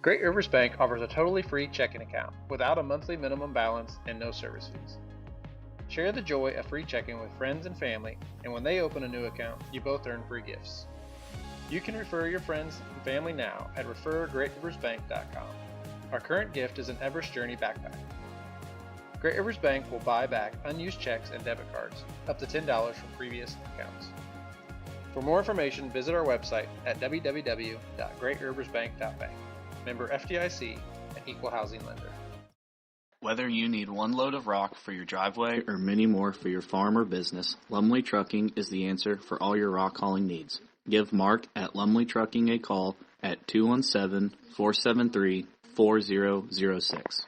Great Rivers Bank offers a totally free checking account without a monthly minimum balance and no service fees. Share the joy of free checking with friends and family, and when they open a new account, you both earn free gifts. You can refer your friends and family now at refergreatriversbank.com. Our current gift is an Everest Journey backpack. Great Rivers Bank will buy back unused checks and debit cards, up to $10 from previous accounts. For more information, visit our website at www.greatriversbank.bank. Member FDIC, an equal housing lender. Whether you need one load of rock for your driveway or many more for your farm or business, Lumley Trucking is the answer for all your rock hauling needs. Give Mark at Lumley Trucking a call at 217-473-4006.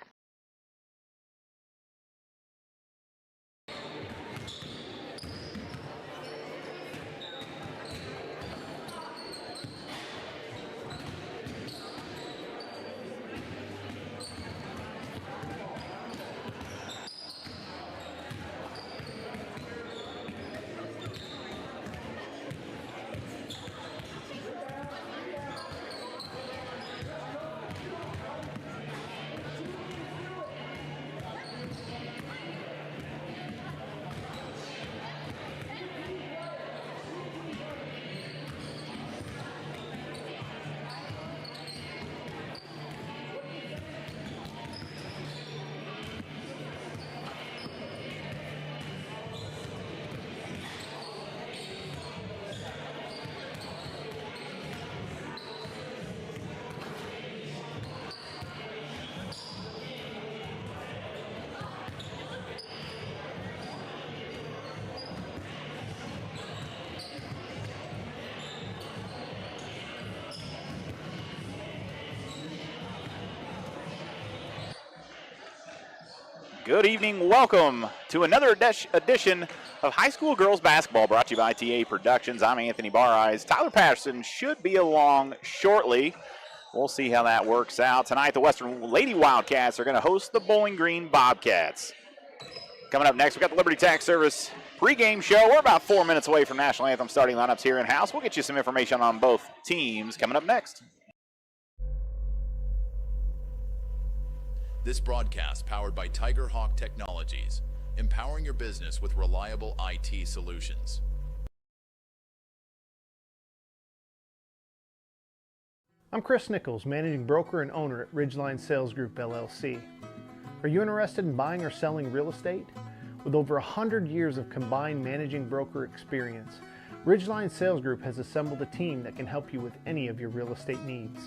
Good evening. Welcome to another edition of High School Girls Basketball brought to you by TA Productions. I'm Anthony Bareyes. Tyler Patterson should be along shortly. We'll see how that works out. Tonight, the Western Lady Wildcats are going to host the Bowling Green Bobcats. Coming up next, we've got the Liberty Tax Service pregame show. We're about 4 minutes away from National Anthem starting lineups here in-house. We'll get you some information on both teams coming up next. This broadcast powered by Tiger Hawk Technologies, empowering your business with reliable IT solutions. I'm Chris Nichols, Managing Broker and Owner at Ridgeline Sales Group, LLC. Are you interested in buying or selling real estate? With over 100 years of combined managing broker experience, Ridgeline Sales Group has assembled a team that can help you with any of your real estate needs.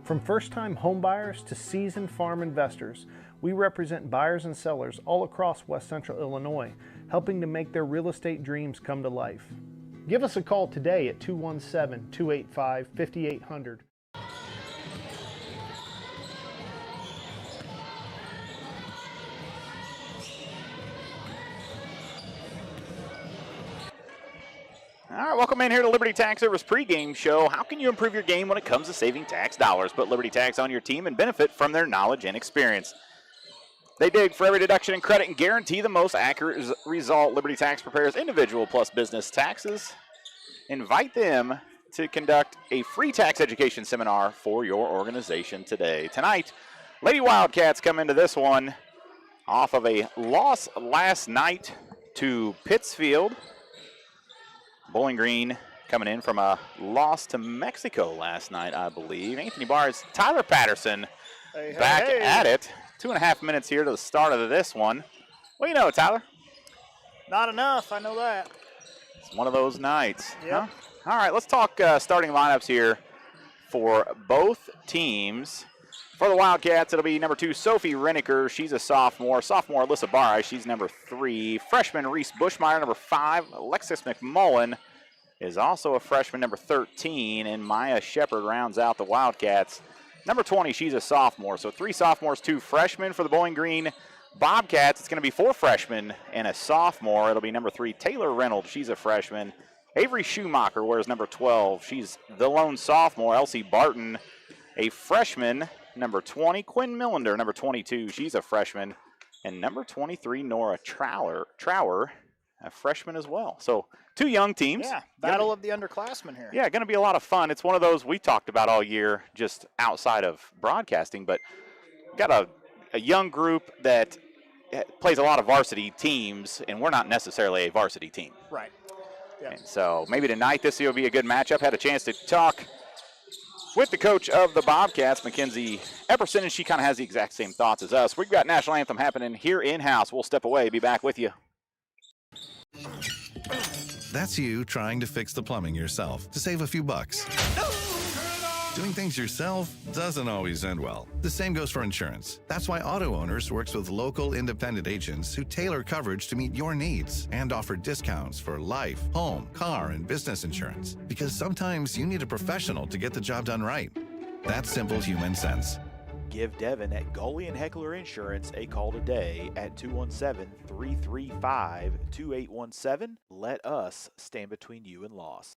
From first-time homebuyers to seasoned farm investors, we represent buyers and sellers all across West Central Illinois, helping to make their real estate dreams come to life. Give us a call today at 217-285-5800. All right, welcome in here to Liberty Tax Service pregame show. How can you improve your game when it comes to saving tax dollars? Put Liberty Tax on your team and benefit from their knowledge and experience. They dig for every deduction and credit and guarantee the most accurate result. Liberty Tax prepares individual plus business taxes. Invite them to conduct a free tax education seminar for your organization today. Tonight, Lady Wildcats come into this one off of a loss last night to Pittsfield. Bowling Green coming in from a loss to Mexico last night, I believe. Anthony Barnes, Tyler Patterson back at it. 2.5 minutes here to the start of this one. What do you know, Tyler? Not enough, I know that. It's one of those nights. Yep. Huh? All right, let's talk starting lineups here for both teams. For the Wildcats, it'll be number 2, Sophie Renneker. She's a sophomore. Sophomore, Alyssa Barai. She's number 3. Freshman, Reese Bushmeyer, number 5. Alexis McMullen is also a freshman, number 13. And Maya Shepard rounds out the Wildcats. Number 20, she's a sophomore. So 3 sophomores, 2 freshmen for the Bowling Green Bobcats. It's going to be 4 freshmen and a sophomore. It'll be number 3, Taylor Reynolds. She's a freshman. Avery Schumacher wears number 12. She's the lone sophomore. Elsie Barton, a freshman. Number 20, Quinn Millender, number 22. She's a freshman. And number 23, Nora Trower, a freshman as well. So 2 young teams. Yeah, battle of the underclassmen here. Yeah, going to be a lot of fun. It's one of those we talked about all year, just outside of broadcasting, but got a young group that plays a lot of varsity teams, and we're not necessarily a varsity team. Right. Yeah. And so maybe tonight this will be a good matchup. Had a chance to talk with the coach of the Bobcats, Mackenzie Epperson, and she kind of has the exact same thoughts as us. We've got National Anthem happening here in-house. We'll step away, be back with you. That's you trying to fix the plumbing yourself to save a few bucks. Doing things yourself doesn't always end well. The same goes for insurance. That's why Auto Owners works with local independent agents who tailor coverage to meet your needs and offer discounts for life, home, car, and business insurance. Because sometimes you need a professional to get the job done right. That's simple human sense. Give Devin at Gully and Heckler Insurance a call today at 217-335-2817. Let us stand between you and loss.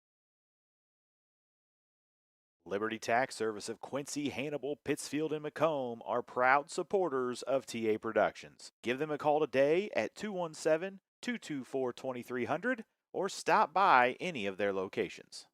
Liberty Tax Service of Quincy, Hannibal, Pittsfield, and Macomb are proud supporters of TA Productions. Give them a call today at 217-224-2300 or stop by any of their locations.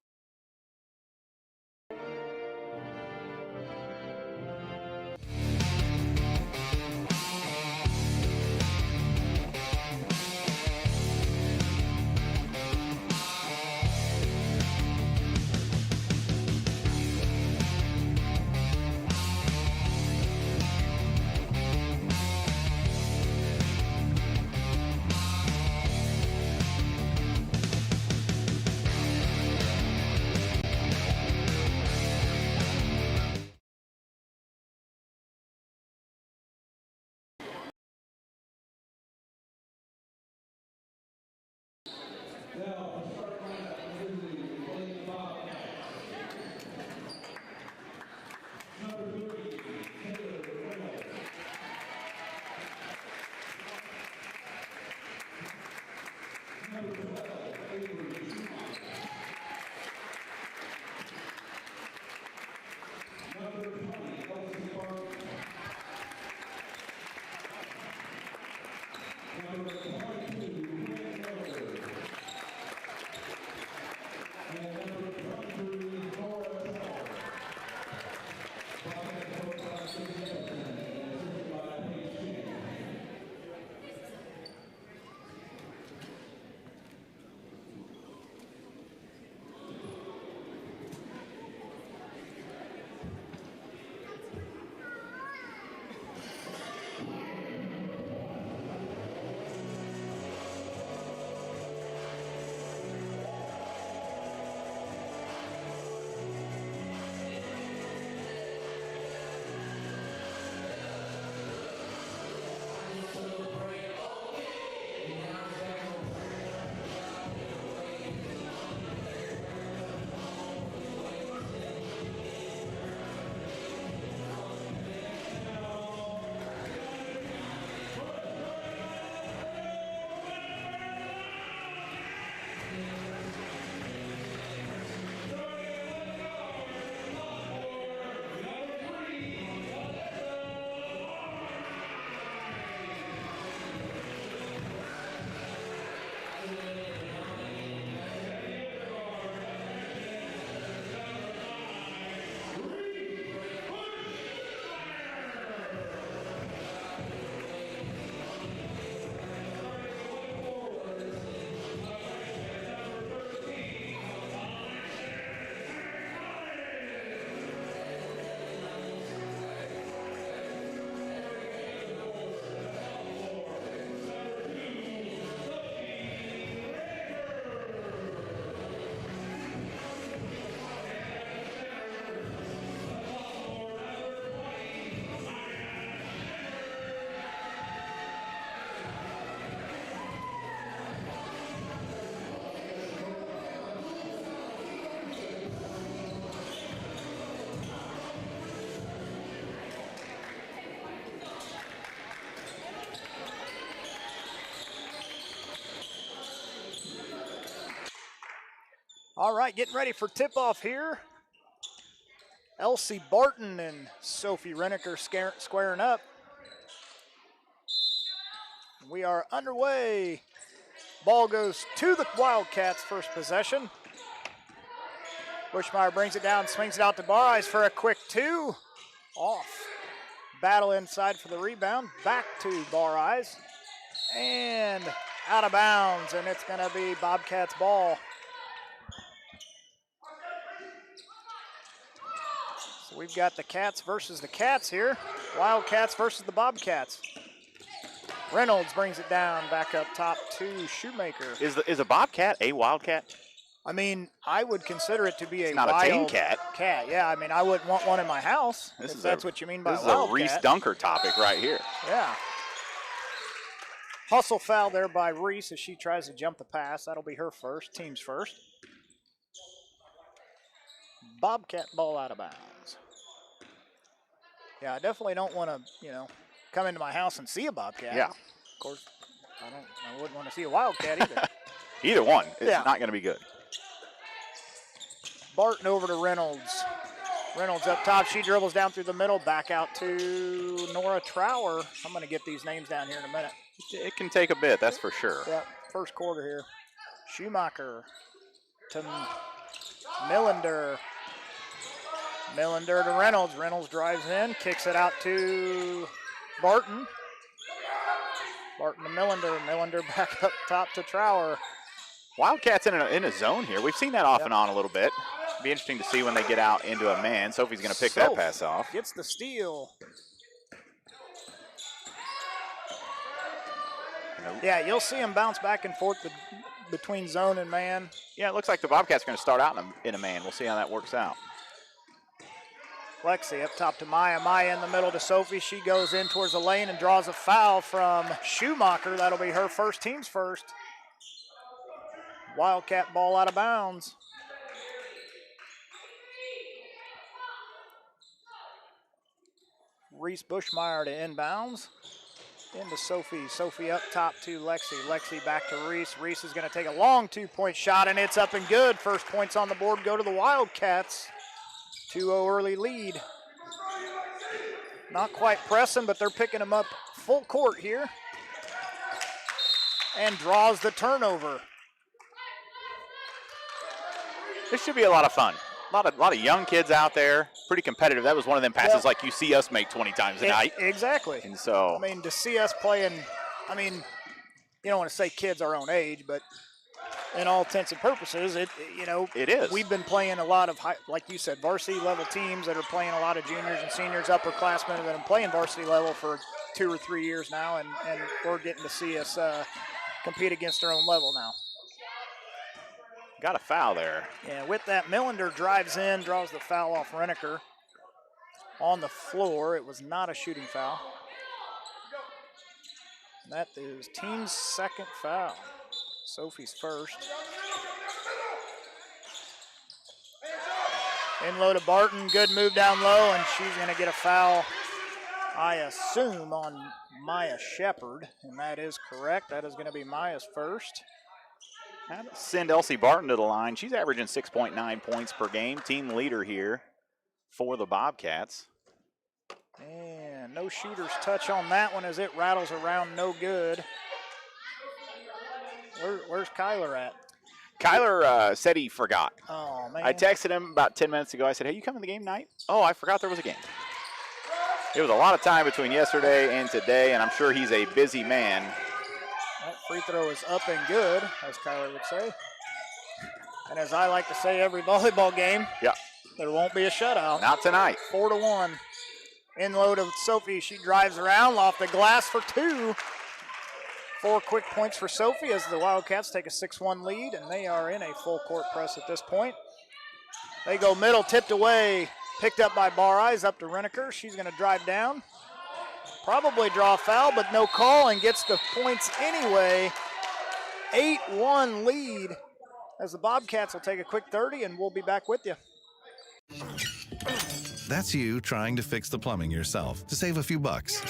All right, getting ready for tip-off here. Elsie Barton and Sophie Renneker squaring up. We are underway. Ball goes to the Wildcats' first possession. Bushmeyer brings it down, swings it out to Bar Eyes for a quick 2. Off. Battle inside for the rebound. Back to Bar Eyes. And out of bounds, and it's going to be Bobcats ball. So we've got the Cats versus the Cats here. Wildcats versus the Bobcats. Reynolds brings it down back up top to Shoemaker. Is a Bobcat a Wildcat? I mean, I would consider it to be It's a not a wild tame cat. Yeah, I mean, I wouldn't want one in my house. If that's what you mean by this is wildcat. a Reese Dunker topic right here. Yeah. Hustle foul there by Reese as she tries to jump the pass. That'll be her first, team's first. Bobcat ball out of bounds. Yeah, I definitely don't want to, come into my house and see a Bobcat. Yeah. Of course, I wouldn't want to see a Wildcat either. Either one. It's Yeah. not going to be good. Barton over to Reynolds. Reynolds up top. She dribbles down through the middle. Back out to Nora Trower. I'm going to get these names down here in a minute. It can take a bit, that's for sure. Yep, first quarter here. Schumacher to Millender. Millender to Reynolds. Reynolds drives in, kicks it out to Barton. Barton to Millender. Millender back up top to Trower. Wildcats in a zone here. We've seen that off and on a little bit. Be interesting to see when they get out into a man. Sophie's going to pick that pass off. Gets the steal. Yeah, you'll see him bounce back and forth between zone and man. Yeah, it looks like the Bobcats are going to start out in a man. We'll see how that works out. Lexi up top to Maya. Maya in the middle to Sophie. She goes in towards the lane and draws a foul from Schumacher. That'll be her first, team's first. Wildcat ball out of bounds. Reese Bushmeyer to inbounds. Into Sophie. Sophie up top to Lexi. Lexi back to Reese. Reese is going to take a long 2-point shot, and it's up and good. First points on the board go to the Wildcats. 2-0 early lead. Not quite pressing, but they're picking them up full court here. And draws the turnover. This should be a lot of fun. A lot of young kids out there. Pretty competitive. That was one of them passes like you see us make 20 times a night. Exactly. And so, I mean, to see us playing, you don't want to say kids our own age, but in all intents and purposes, it is. We've been playing a lot of, like you said, varsity level teams that are playing a lot of juniors and seniors, upperclassmen that have been playing varsity level for 2 or 3 years now, and we're getting to see us compete against our own level now. Got a foul there. Yeah, with that, Millender drives in, draws the foul off Reneker. On the floor, it was not a shooting foul. That is team's second foul. Sophie's first. In low to Barton, good move down low, and she's going to get a foul, I assume, on Maya Shepard, and that is correct. That is going to be Maya's first. Send Elsie Barton to the line. She's averaging 6.9 points per game. Team leader here for the Bobcats. And no shooter's touch on that one as it rattles around, no good. Where's Kyler at? Kyler said he forgot. Oh, man. I texted him about 10 minutes ago. I said, hey, you coming to the game tonight? Oh, I forgot there was a game. It was a lot of time between yesterday and today, and I'm sure he's a busy man. That free throw is up and good, as Kyler would say. And as I like to say every volleyball game, there won't be a shutout. Not tonight. 4-1. In low to Sophie. She drives around off the glass for 2. 4 quick points for Sophie as the Wildcats take a 6-1 lead, and they are in a full court press at this point. They go middle, tipped away, picked up by Bar Eyes, up to Reneker. She's going to drive down. Probably draw a foul, but no call, and gets the points anyway. 8-1 lead as the Bobcats will take a quick 30, and we'll be back with you. That's you trying to fix the plumbing yourself to save a few bucks.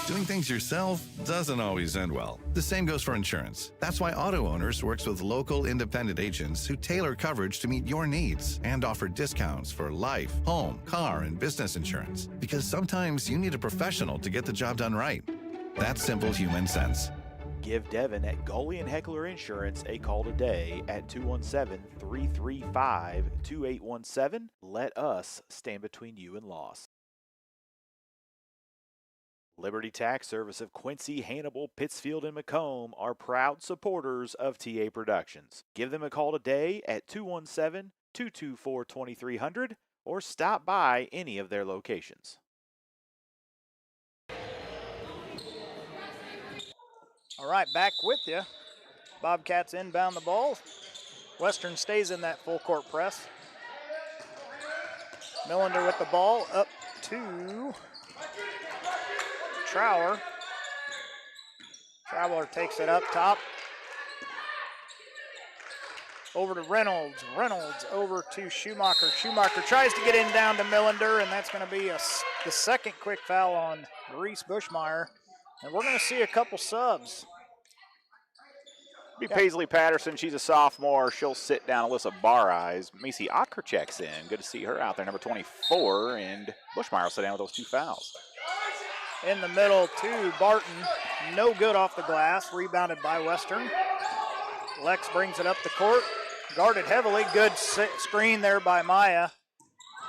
Doing things yourself doesn't always end well. The same goes for insurance. That's why Auto Owners works with local independent agents who tailor coverage to meet your needs and offer discounts for life, home, car, and business insurance. Because sometimes you need a professional to get the job done right. That's simple human sense. Give Devin at Goalie and Heckler Insurance a call today at 217-335-2817. Let us stand between you and loss. Liberty Tax Service of Quincy, Hannibal, Pittsfield, and Macomb are proud supporters of TA Productions. Give them a call today at 217-224-2300 or stop by any of their locations. All right, back with you. Bobcats inbound the ball. Western stays in that full court press. Millender with the ball up to Trower. Trower takes it up top. Over to Reynolds. Reynolds over to Schumacher. Schumacher tries to get in down to Millender, and that's going to be the second quick foul on Reese Bushmeyer. And we're going to see a couple subs. Be Paisley Patterson. She's a sophomore. She'll sit down. Alyssa Bareyes. Macy Otker checks in. Good to see her out there, number 24. And Bushmeyer will sit down with those two fouls. In the middle to Barton. No good off the glass. Rebounded by Western. Lex brings it up the court. Guarded heavily. Good screen there by Maya.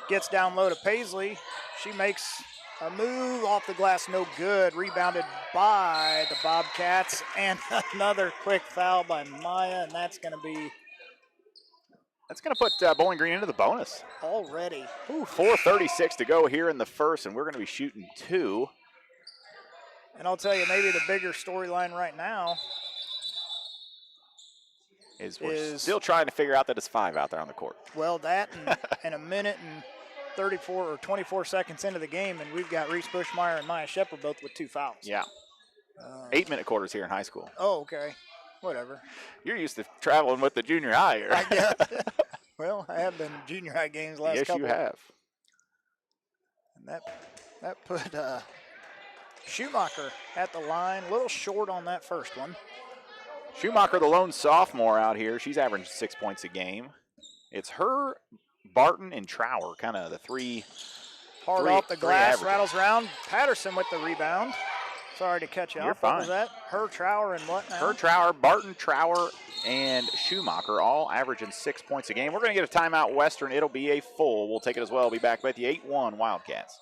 Gets down low to Paisley. She makes a move off the glass. No good. Rebounded by the Bobcats. And another quick foul by Maya. And that's going to be... That's going to put Bowling Green into the bonus. Already. 4:36 to go here in the first, and we're going to be shooting two. And I'll tell you, maybe the bigger storyline right now is we're still trying to figure out that it's 5 out there on the court. Well, that and a minute and 34 or 24 seconds into the game, and we've got Reese Bushmeyer and Maya Shepard both with 2 fouls. Yeah. 8-minute quarters here in high school. Oh, okay. Whatever. You're used to traveling with the junior higher. I guess. Well, I have been in junior high games last couple. Yes, you have. And that put Schumacher at the line, a little short on that first one. Schumacher, the lone sophomore out here, she's averaging 6 points a game. It's her, Barton, and Trower, kind of the three. Hard off the glass, rattles around. Patterson with the rebound. Sorry to cut you off. Fine. What was that? Her, Trower, and what now? Her, Trower, Barton, Trower, and Schumacher all averaging 6 points a game. We're going to get a timeout, Western. It'll be a full. We'll take it as well. Be back with you. 8-1 Wildcats.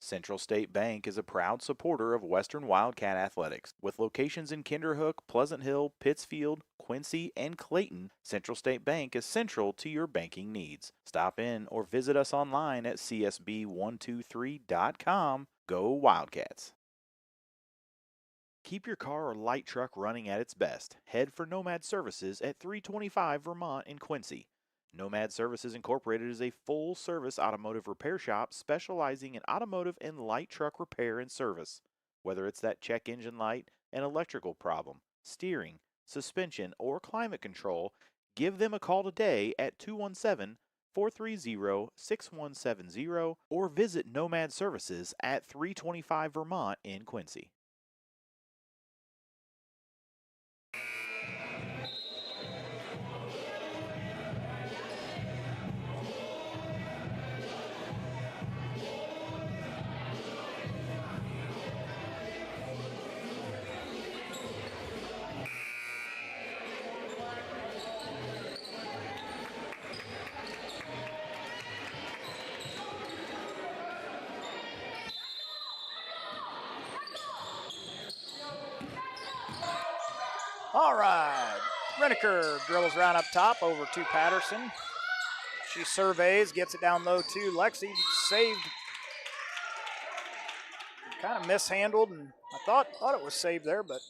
Central State Bank is a proud supporter of Western Wildcat Athletics. With locations in Kinderhook, Pleasant Hill, Pittsfield, Quincy, and Clayton, Central State Bank is central to your banking needs. Stop in or visit us online at csb123.com. Go Wildcats. Keep your car or light truck running at its best. Head for Nomad Services at 325 Vermont in Quincy. Nomad Services Incorporated is a full-service automotive repair shop specializing in automotive and light truck repair and service. Whether it's that check engine light, an electrical problem, steering, suspension, or climate control, give them a call today at 217-430-6170 or visit Nomad Services at 325 Vermont in Quincy. All right. Reneker dribbles around up top over to Patterson. She surveys, gets it down low to Lexi. Saved. Kind of mishandled, and I thought it was saved there, but.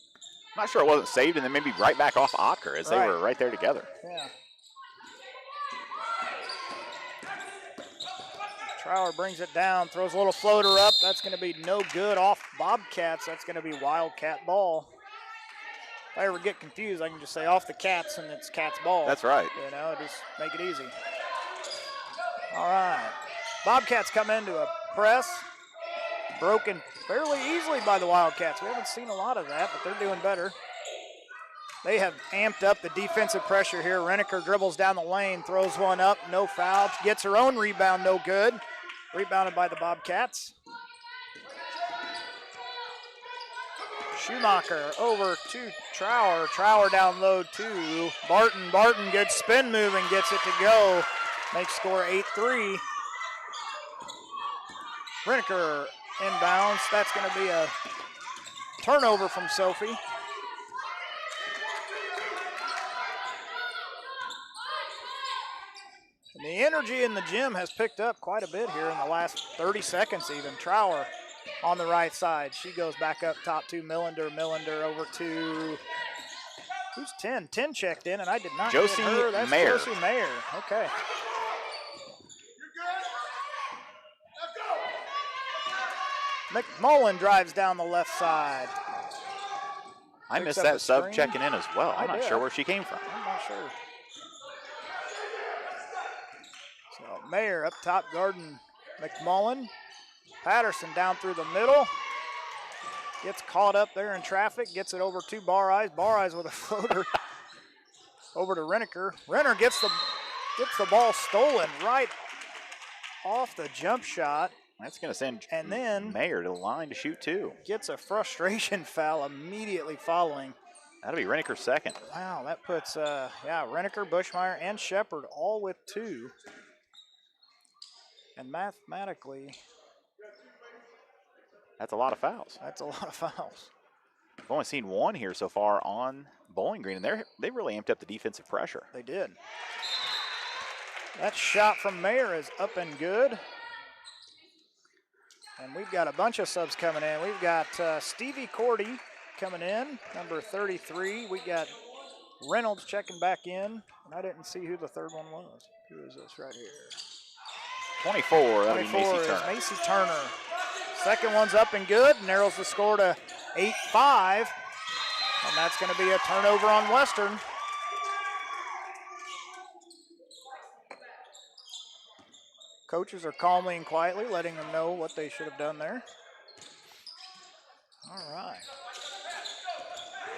I'm not sure it wasn't saved, and then maybe right back off Ocker as they were right there together. Yeah. Trower brings it down, throws a little floater up. That's going to be no good off Bobcats. That's going to be Wildcat ball. If I ever get confused, I can just say off the Cats and it's Cats ball. That's right. You know, just make it easy. All right. Bobcats come into a press. Broken fairly easily by the Wildcats. We haven't seen a lot of that, but they're doing better. They have amped up the defensive pressure here. Reneker dribbles down the lane, throws one up, no foul. Gets her own rebound, no good. Rebounded by the Bobcats. Schumacher over to Trower. Trower down low to Barton. Barton, good spin move and gets it to go. Makes score 8-3. Reniker inbounds. That's going to be a turnover from Sophie. And the energy in the gym has picked up quite a bit here in the last 30 seconds even. Trower on the right side. She goes back up top to Millender. Millender over to, who's 10? 10 checked in, and I did not Josie get her. That's Mayer. Josie Mayer. Okay. McMullen drives down the left side. I Picks missed up that the sub screen. checking in as well. I'm I not did. sure where she came from. I'm not sure. So Mayer up top, guarding McMullen. Patterson down through the middle. Gets caught up there in traffic, gets it over to Bar Eyes. Bar Eyes with a floater over to Reniker. Renner gets the ball stolen right off the jump shot. That's going to send And then Mayer to the line to shoot two. gets a frustration foul immediately following. That'll be Reniker's second. Wow, that puts, Reniker, Bushmeyer, and Shepard all with two. And mathematically, That's a lot of fouls. that's a lot of fouls. We've only seen one here so far on Bowling Green, and they really amped up the defensive pressure. They did. That shot from Mayer is up and good. And we've got a bunch of subs coming in. We've got Stevie Cordy coming in, number 33. We got Reynolds checking back in. And I didn't see who the third one was. Who is this right here? 24, that'll be 24 Macy is Turner. Macy Turner. Second one's up and good, narrows the score to 8-5. And that's going to be a turnover on Western. Coaches are calmly and quietly letting them know what they should have done there. All right.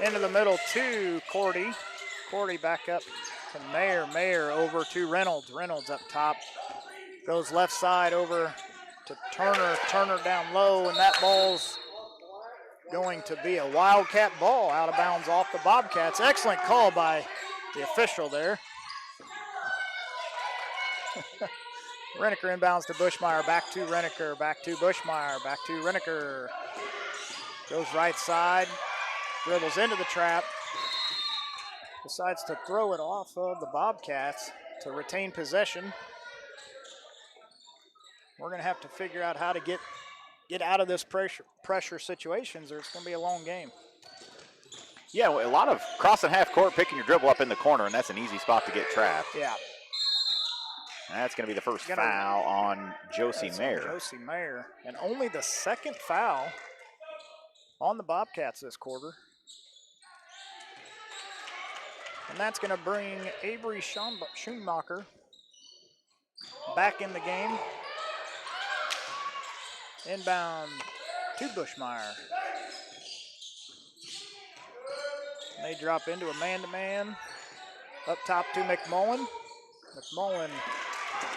Into the middle to Cordy. Cordy back up to Mayer. Mayer over to Reynolds. Reynolds up top. Goes left side over to Turner. Turner down low, and that ball's going to be a Wildcat ball out of bounds off the Bobcats. Excellent call by the official there. Reniker inbounds to Bushmeyer, back to Reniker, back to Bushmeyer, back to Reniker. Goes right side, dribbles into the trap, decides to throw it off of the Bobcats to retain possession. We're going to have to figure out how to get out of this pressure situations, or it's going to be a long game. Yeah, a lot of crossing half court, picking your dribble up in the corner, and that's an easy spot to get trapped. Yeah. That's going to be the first foul on Josie Mayer. Josie Mayer, and only the second foul on the Bobcats this quarter. And that's going to bring Avery Schumacher back in the game. Inbound to Bushmeyer. They drop into a man-to-man. Up top to McMullen. McMullen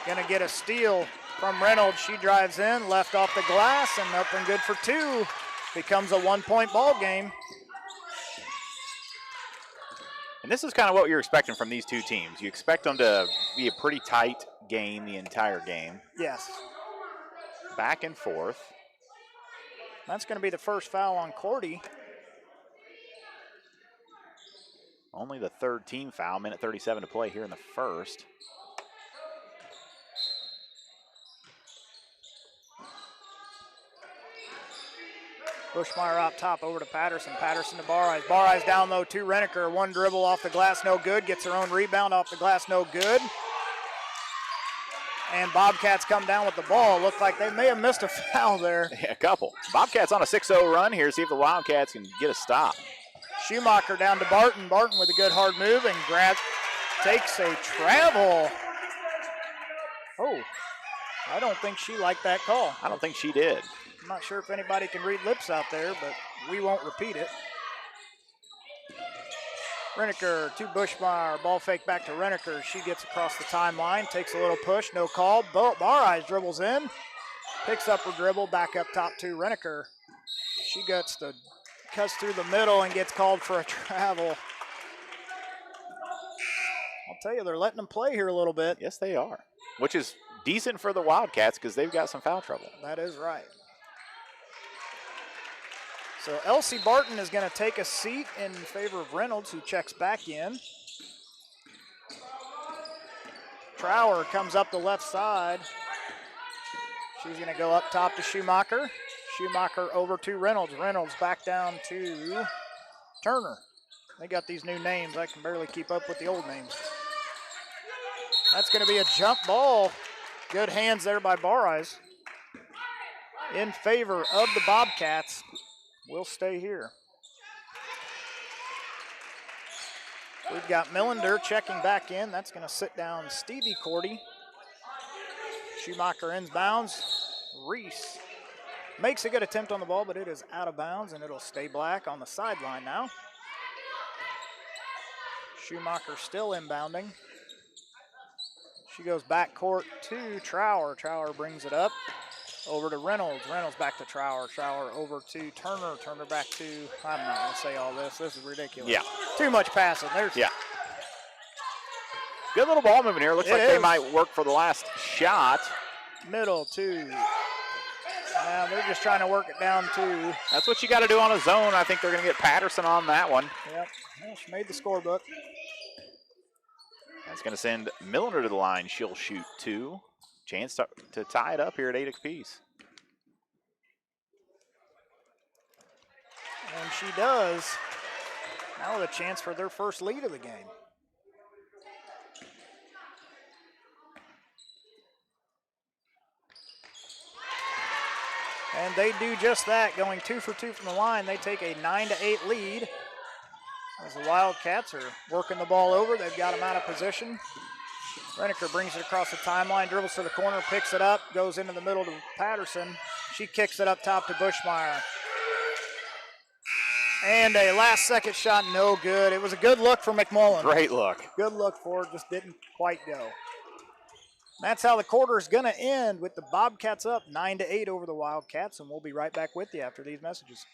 gonna get a steal from Reynolds. She drives in, left off the glass, and up and good for two. Becomes a one-point ball game. And this is kind of what you're expecting from these two teams. You expect them to be a pretty tight game the entire game. Yes. Back and forth. That's gonna be the first foul on Cordy. Only the third team foul, minute 37 to play here in the first. Bushmeyer out top over to Patterson. Patterson to Bar Eyes. Bar Eyes down low to Reniker. One dribble off the glass, no good. Gets her own rebound off the glass, no good. And Bobcats come down with the ball. Looked like they may have missed a foul there. Yeah, a couple. Bobcats on a 6-0 run here. See if the Wildcats can get a stop. Schumacher down to Barton. Barton with a good hard move and takes a travel. Oh, I don't think she liked that call. I don't think she did. I'm not sure if anybody can read lips out there, but we won't repeat it. Reniker to Bushmeyer. Ball fake back to Reniker. She gets across the timeline, takes a little push, no call. Bar Eyes dribbles in, picks up her dribble, back up top to Reniker. She gets the cuts through the middle and gets called for a travel. I'll tell you, they're letting them play here a little bit. Yes, they are, which is decent for the Wildcats because they've got some foul trouble. That is right. So Elsie Barton is going to take a seat in favor of Reynolds, who checks back in. Trower comes up the left side. She's going to go up top to Schumacher. Schumacher over to Reynolds. Reynolds back down to Turner. They got these new names. I can barely keep up with the old names. That's going to be a jump ball. Good hands there by Bareyes. In favor of the Bobcats. We'll stay here. We've got Millender checking back in. That's going to sit down Stevie Cordy. Schumacher inbounds. Reese makes a good attempt on the ball, but it is out of bounds, and it'll stay black on the sideline now. Schumacher still inbounding. She goes back court to Trower. Trower brings it up. Over to Reynolds. Reynolds back to Trower. Trower over to Turner. Turner back to, I'm not going to say all this. This is ridiculous. Yeah. Too much passing. There's Good little ball moving here. Looks It like they is. might work for the last shot. middle to. They're just trying to work it down to. That's what you got to do on a zone. I think they're going to get Patterson on that one. Yep. Well, she made the scorebook. That's going to send Millender to the line. She'll shoot 2. Chance to tie it up here at 8 apiece. And she does. Now with a chance for their first lead of the game. And they do just that, going 2 for 2 from the line. They take a 9-8 lead. As the Wildcats are working the ball over, they've got them out of position. Reneker brings it across the timeline, dribbles to the corner, picks it up, goes into the middle to Patterson. She kicks it up top to Bushmeyer. And a last-second shot, no good. It was a good look for McMullen. Great look. Good look for it, just didn't quite go. That's how the quarter is going to end, with the Bobcats up 9-8 over the Wildcats, and we'll be right back with you after these messages.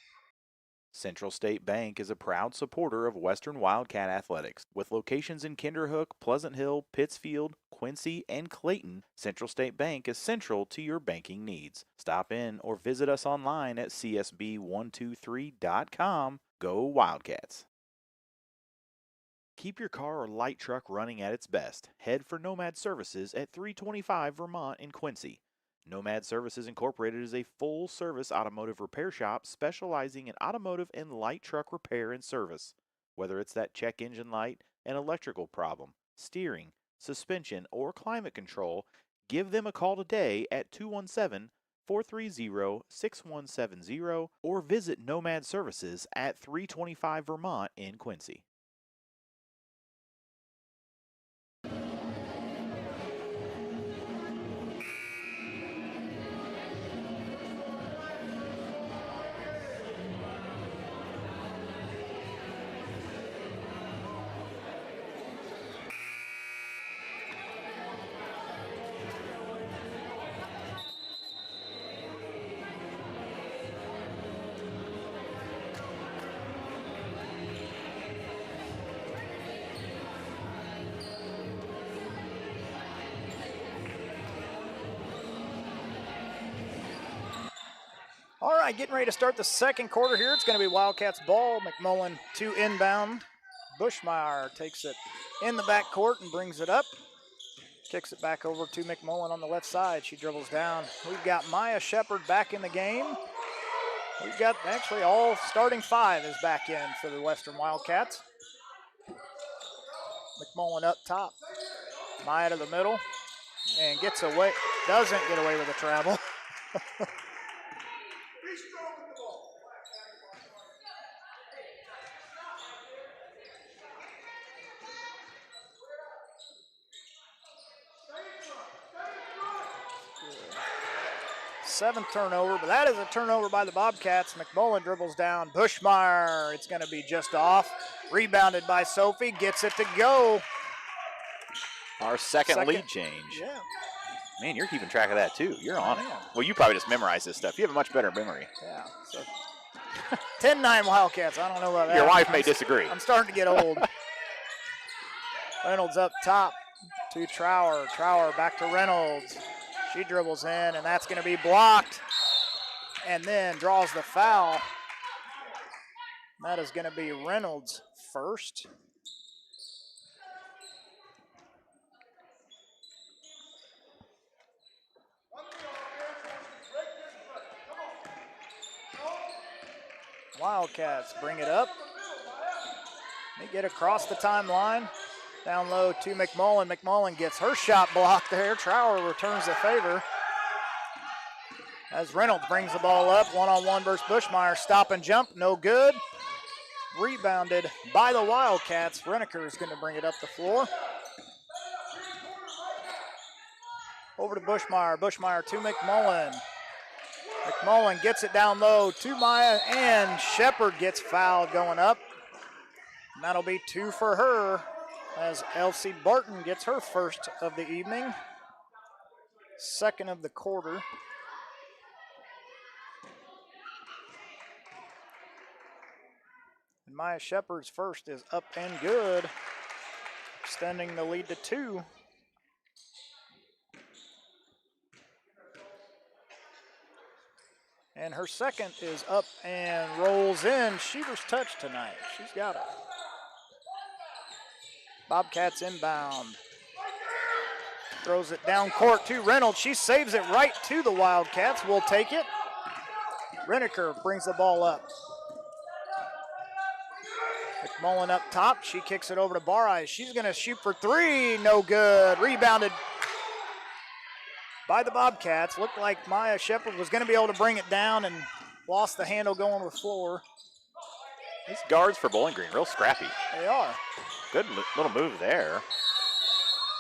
Central State Bank is a proud supporter of Western Wildcat athletics. With locations in Kinderhook, Pleasant Hill, Pittsfield, Quincy, and Clayton, Central State Bank is central to your banking needs. Stop in or visit us online at csb123.com. Go Wildcats! Keep your car or light truck running at its best. Head for Nomad Services at 325 Vermont in Quincy. Nomad Services Incorporated is a full-service automotive repair shop specializing in automotive and light truck repair and service. Whether it's that check engine light, an electrical problem, steering, suspension, or climate control, give them a call today at 217-430-6170 or visit Nomad Services at 325 Vermont in Quincy. All right, getting ready to start the second quarter here. It's going to be Wildcats ball. McMullen to inbound. Bushmeyer takes it in the back court and brings it up. Kicks it back over to McMullen on the left side. She dribbles down. We've got Maya Shepard back in the game. We've got actually all starting 5 is back in for the Western Wildcats. McMullen up top. Maya to the middle and gets away. Doesn't get away with a travel. Seventh turnover, but that is a turnover by the Bobcats. McMullen dribbles down. Bushmeyer, it's going to be just off. Rebounded by Sophie, gets it to go. Our second lead change. Yeah. Man, you're keeping track of that too. You're on it. Yeah. Well, you probably just memorize this stuff. You have a much better memory. Yeah. So 10-9 Wildcats. I don't know about that. Your wife may disagree. I'm starting to get old. Reynolds up top to Trower. Trower back to Reynolds. She dribbles in, and that's going to be blocked. And then draws the foul. That is going to be Reynolds first. Wildcats bring it up. They get across the timeline. Down low to McMullen. McMullen gets her shot blocked there. Trower returns the favor. As Reynolds brings the ball up, one-on-one versus Bushmeyer. Stop and jump, no good. Rebounded by the Wildcats. Reneker is going to bring it up the floor. Over to Bushmeyer. Bushmeyer to McMullen. McMullen gets it down low to Maya, and Shepard gets fouled going up. And that'll be 2 for her as Elsie Barton gets her first of the evening. Second of the quarter. And Maya Shepard's first is up and good, extending the lead to 2. And her second is up and rolls in. Sheever's touch tonight. She's got it. Bobcats inbound. Throws it down court to Reynolds. She saves it right to the Wildcats. We'll take it. Reneker brings the ball up. McMullen up top. She kicks it over to Bareyes. She's going to shoot for 3. No good. Rebounded by the Bobcats. Looked like Maya Shepard was going to be able to bring it down and lost the handle going with floor. These guards for Bowling Green, real scrappy. They are. Good little move there.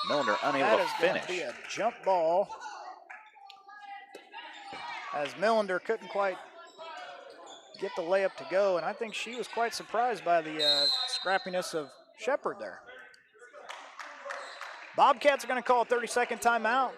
Millender unable to finish. That is going to be a jump ball. As Millender couldn't quite get the layup to go, and I think she was quite surprised by the scrappiness of Shepard there. Bobcats are going to call a 30-second timeout.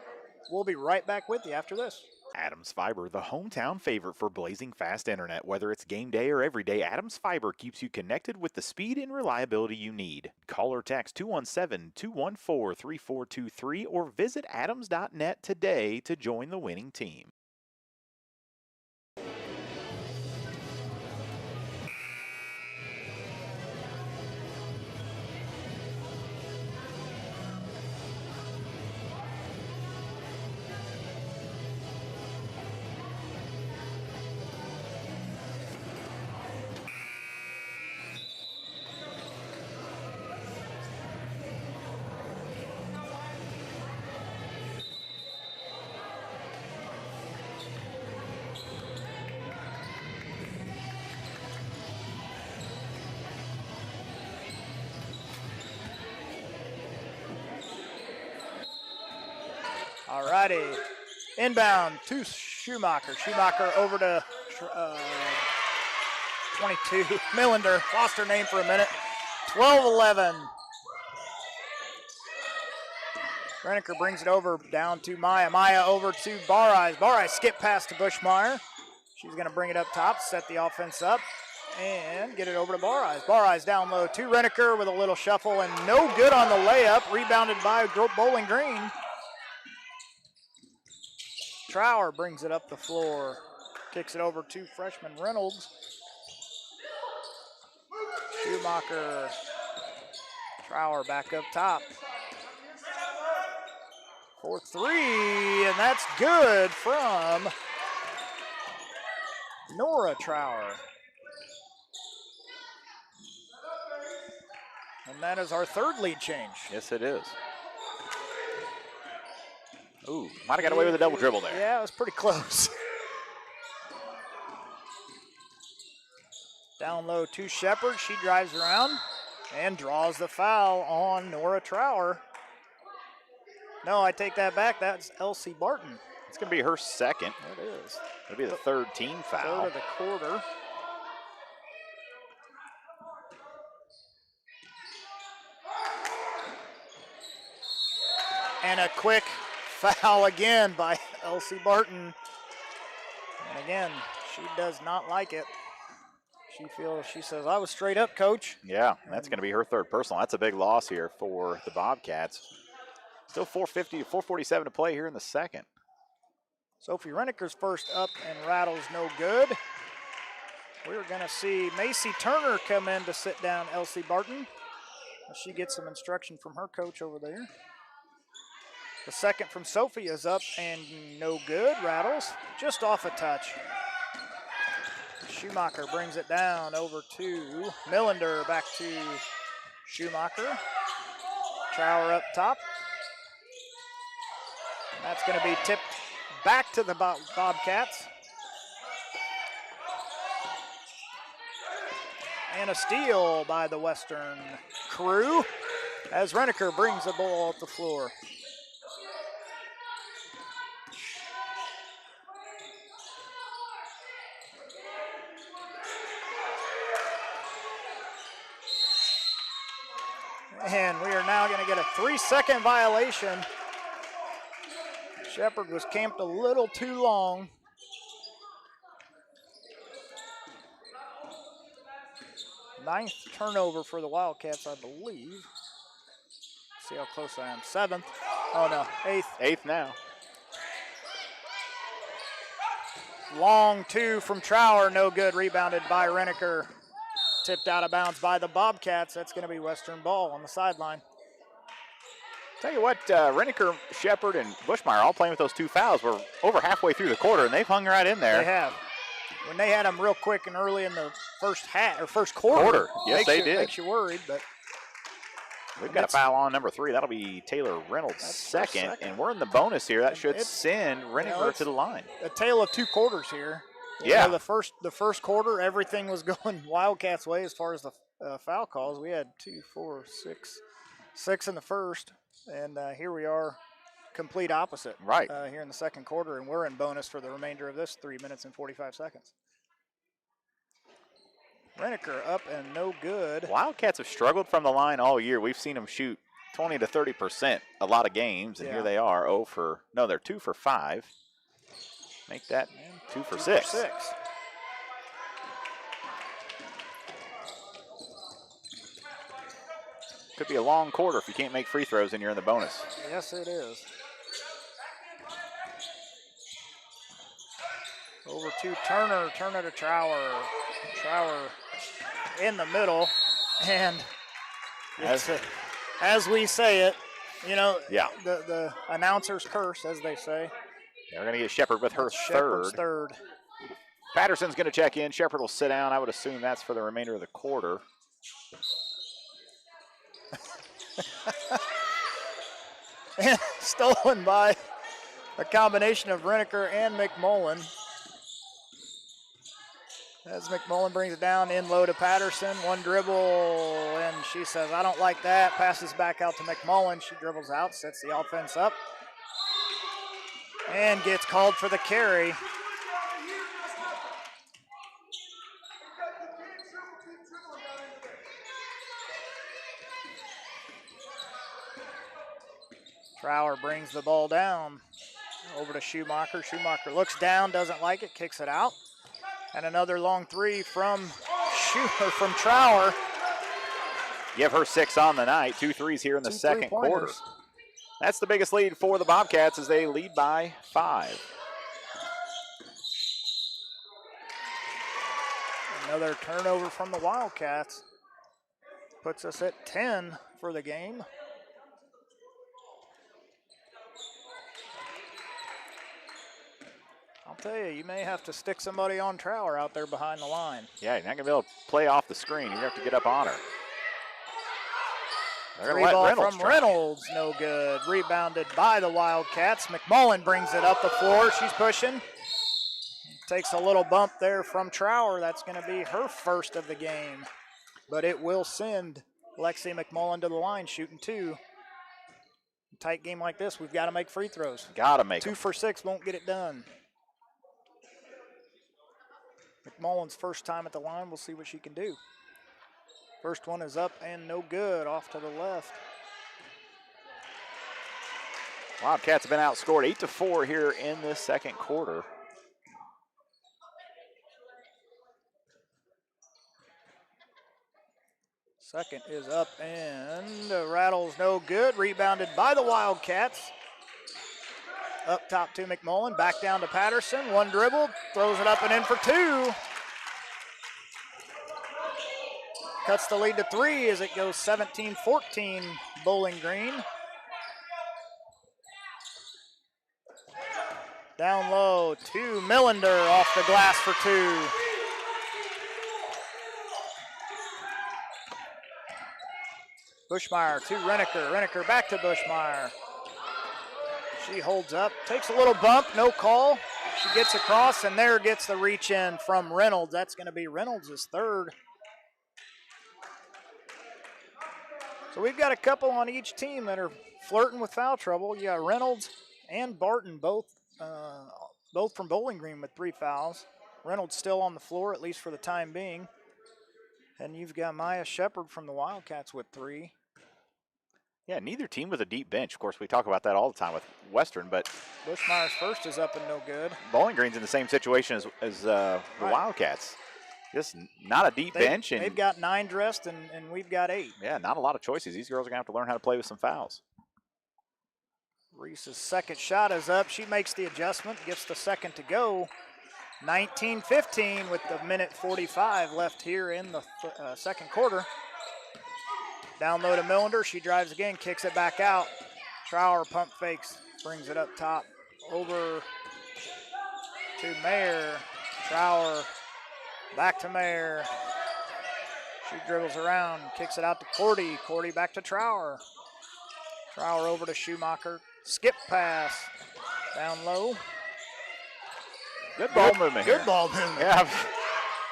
We'll be right back with you after this. Adams Fiber, the hometown favorite for blazing fast internet. Whether it's game day or every day, Adams Fiber keeps you connected with the speed and reliability you need. Call or text 217-214-3423 or visit adams.net today to join the winning team. All righty. Inbound to Schumacher. Schumacher over to 22. Millender. Lost her name for a minute. 12-11. Reneker brings it over down to Maya. Maya over to Bareyes. Bareyes skip pass to Bushmeyer. She's going to bring it up top, set the offense up, and get it over to Bareyes. Bareyes down low to Reneker with a little shuffle, and no good on the layup. Rebounded by Bowling Green. Trower brings it up the floor. Kicks it over to freshman Reynolds. Schumacher. Trower back up top. For 3, and that's good from Nora Trower. And that is our third lead change. Yes, it is. Ooh, might have got away with a double dribble there. Yeah, it was pretty close. Down low to Shepard. She drives around and draws the foul on Nora Trower. No, I take that back. That's Elsie Barton. It's going to be her second. It is. It'll be the third team foul. Third of the quarter. And a quick foul again by Elsie Barton. And again, she does not like it. She says, I was straight up, coach. Yeah, that's going to be her third personal. That's a big loss here for the Bobcats. Still 4:47 to play here in the second. Sophie Reniker's first up and rattles no good. We're going to see Macy Turner come in to sit down Elsie Barton. She gets some instruction from her coach over there. The second from Sophie is up and no good. Rattles just off a touch. Schumacher brings it down over to Millender, back to Schumacher. Trower up top. That's going to be tipped back to the Bobcats. And a steal by the Western crew as Reniker brings the ball off the floor. And we are now going to get a 3-second violation. Shepherd was camped a little too long. Ninth turnover for the Wildcats, I believe. See how close I am. 7th. Oh, no. 8th. 8th now. Long two from Trower. No good. Rebounded by Reniker. Tipped out of bounds by the Bobcats. That's going to be Western ball on the sideline. Tell you what, Reniker, Shepherd, and Bushmeyer all playing with those 2 fouls. We're over halfway through the quarter, and they've hung right in there. They have. When they had them real quick and early in the first quarter. Yes, they did. Makes you worried, but we've got a foul on number 3. That'll be Taylor Reynolds' second, and we're in the bonus here. That should send Reniker to the line. A tale of 2 quarters here. Yeah. You know, the first quarter, everything was going Wildcats' way as far as the foul calls. We had 2, 4, 6 in the first, and here we are, complete opposite. Right. Here in the second quarter, and we're in bonus for the remainder of this 3 minutes and 45 seconds. Reniker up and no good. Wildcats have struggled from the line all year. We've seen them shoot 20 to 30% a lot of games, and here they are. They're 2 for 5. Make that 2 for 6. Could be a long quarter if you can't make free throws and you're in the bonus. Yes, it is. Over to Turner. Turner to Trower. Trower in the middle. And as we say it, you know, the announcer's curse, as they say. They're going to get Shepherd with her third. Patterson's going to check in. Shepherd will sit down. I would assume that's for the remainder of the quarter. And stolen by a combination of Reniker and McMullen. As McMullen brings it down, in low to Patterson. One dribble, and she says, I don't like that. Passes back out to McMullen. She dribbles out, sets the offense up, and gets called for the carry. Trower brings the ball down over to Schumacher. Schumacher looks down, doesn't like it, kicks it out. And another long 3 from Trower. Give her 6 on the night. 2 threes here in the second quarter. That's the biggest lead for the Bobcats as they lead by 5. Another turnover from the Wildcats. Puts us at 10 for the game. I'll tell you, you may have to stick somebody on Trower out there behind the line. Yeah, you're not going to be able to play off the screen. You have to get up on her. They're Three ball from Reynolds, no good. Rebounded by the Wildcats. McMullen brings it up the floor. She's pushing. Takes a little bump there from Trower. That's going to be her first of the game. But it will send Lexi McMullen to the line, shooting 2. Tight game like this, we've got to make free throws. Got to make 2 for 6 won't get it done. McMullen's first time at the line. We'll see what she can do. First one is up and no good, off to the left. Wildcats have been outscored 8-4 here in this second quarter. Second is up and rattles no good. Rebounded by the Wildcats. Up top to McMullen, back down to Patterson. One dribble, throws it up and in for two. Cuts the lead to three as it goes 17-14 Bowling Green. Down low to Millender off the glass for two. Bushmeyer to Reneker. Reneker back to Bushmeyer. She holds up, takes a little bump, no call. She gets across, and there gets the reach in from Reynolds. That's going to be Reynolds' third. So we've got a couple on each team that are flirting with foul trouble. You got Reynolds and Barton, both from Bowling Green with 3 fouls. Reynolds still on the floor, at least for the time being. And you've got Maya Shepard from the Wildcats with 3. Yeah, neither team with a deep bench. Of course, we talk about that all the time with Western, but Bushmeyer's first is up and no good. Bowling Green's in the same situation as the Wildcats. Just not a deep bench. And they've got 9 dressed, and we've got 8. Yeah, not a lot of choices. These girls are going to have to learn how to play with some fouls. Reese's second shot is up. She makes the adjustment, gets the second to go. 19-15 with the minute 45 left here in the second quarter. Down low to Millender. She drives again, kicks it back out. Trower pump fakes, brings it up top. Over to Mayer. Trower back to Mayer. She dribbles around, kicks it out to Cordy. Cordy back to Trower. Trower over to Schumacher. Skip pass. Down low. Good ball movement here. Good ball movement. Yeah,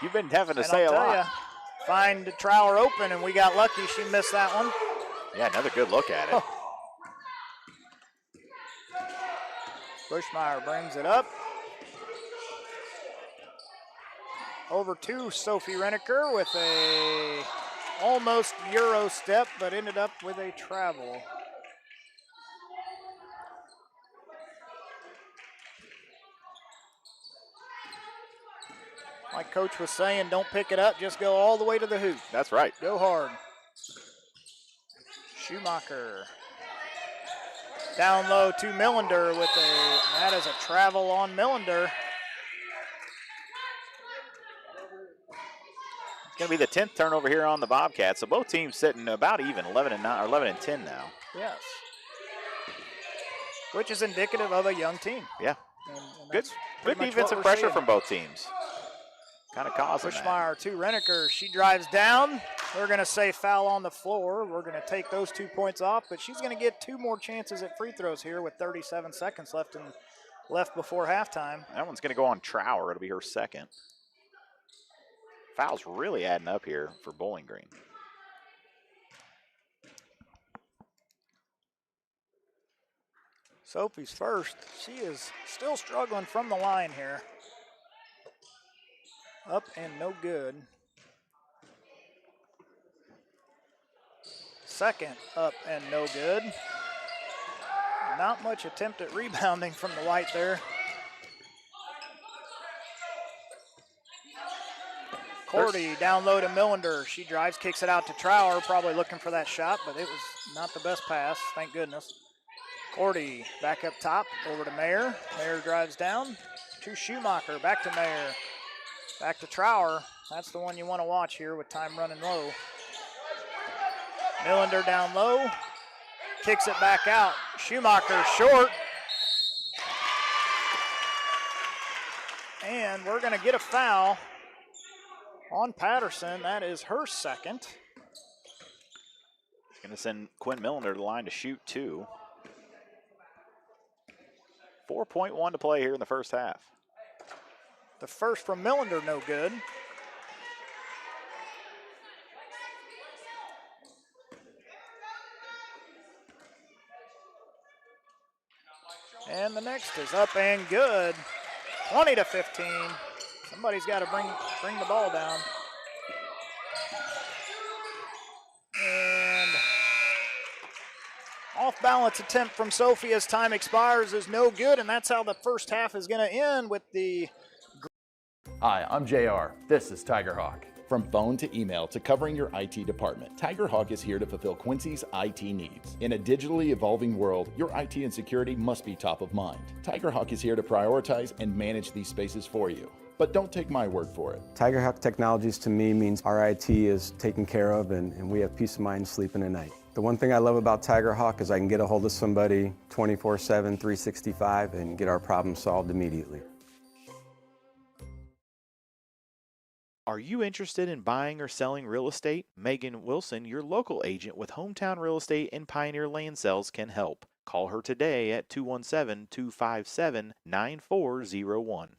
you've been having to say a lot. Find Trower open, and we got lucky. She missed that one. Yeah, another good look at it. Bushmeyer brings it up. Over to Sophie Reneker with a almost Euro step, but ended up with a travel. Like Coach was saying, don't pick it up, just go all the way to the hoop. That's right. Go hard. Schumacher. Down low to Millender with that is a travel on Millender. It's going to be the 10th turnover here on the Bobcats. So both teams sitting about even, 11 and 9 or 11 and 10 now. Yes. Which is indicative of a young team. Yeah. And good defensive pressure from both teams. Kind of causing Bushmeyer to Reneker. She drives down. They're going to say foul on the floor. We're going to take those 2 points off, but she's going to get 2 more chances at free throws here with 37 seconds left before halftime. That one's going to go on Trower. It'll be her second. Fouls really adding up here for Bowling Green. Sophie's first. She is still struggling from the line here. Up and no good. Second, up and no good. Not much attempt at rebounding from the White there. Cordy down low to Millender. She drives, kicks it out to Trower, probably looking for that shot, but it was not the best pass, thank goodness. Cordy back up top, over to Mayer. Mayer drives down to Schumacher, back to Mayer. Back to Trower. That's the one you want to watch here with time running low. Millender down low. Kicks it back out. Schumacher short. And we're going to get a foul on Patterson. That is her second. It's going to send Quinn Millender to the line to shoot 2. 4.1 to play here in the first half. The first from Millender, no good. And the next is up and good. 20-15. Somebody's got to bring the ball down. And off-balance attempt from Sophie as time expires is no good, and that's how the first half is going to end with the... Hi, I'm JR. This is Tiger Hawk. From phone to email to covering your IT department, Tigerhawk is here to fulfill Quincy's IT needs. In a digitally evolving world, your IT and security must be top of mind. Tigerhawk is here to prioritize and manage these spaces for you. But don't take my word for it. Tigerhawk Technologies to me means our IT is taken care of and we have peace of mind sleeping at night. The one thing I love about Tigerhawk is I can get a hold of somebody 24/7, 365 and get our problem solved immediately. Are you interested in buying or selling real estate? Megan Wilson, your local agent with Hometown Real Estate and Pioneer Land Sales, can help. Call her today at 217-257-9401.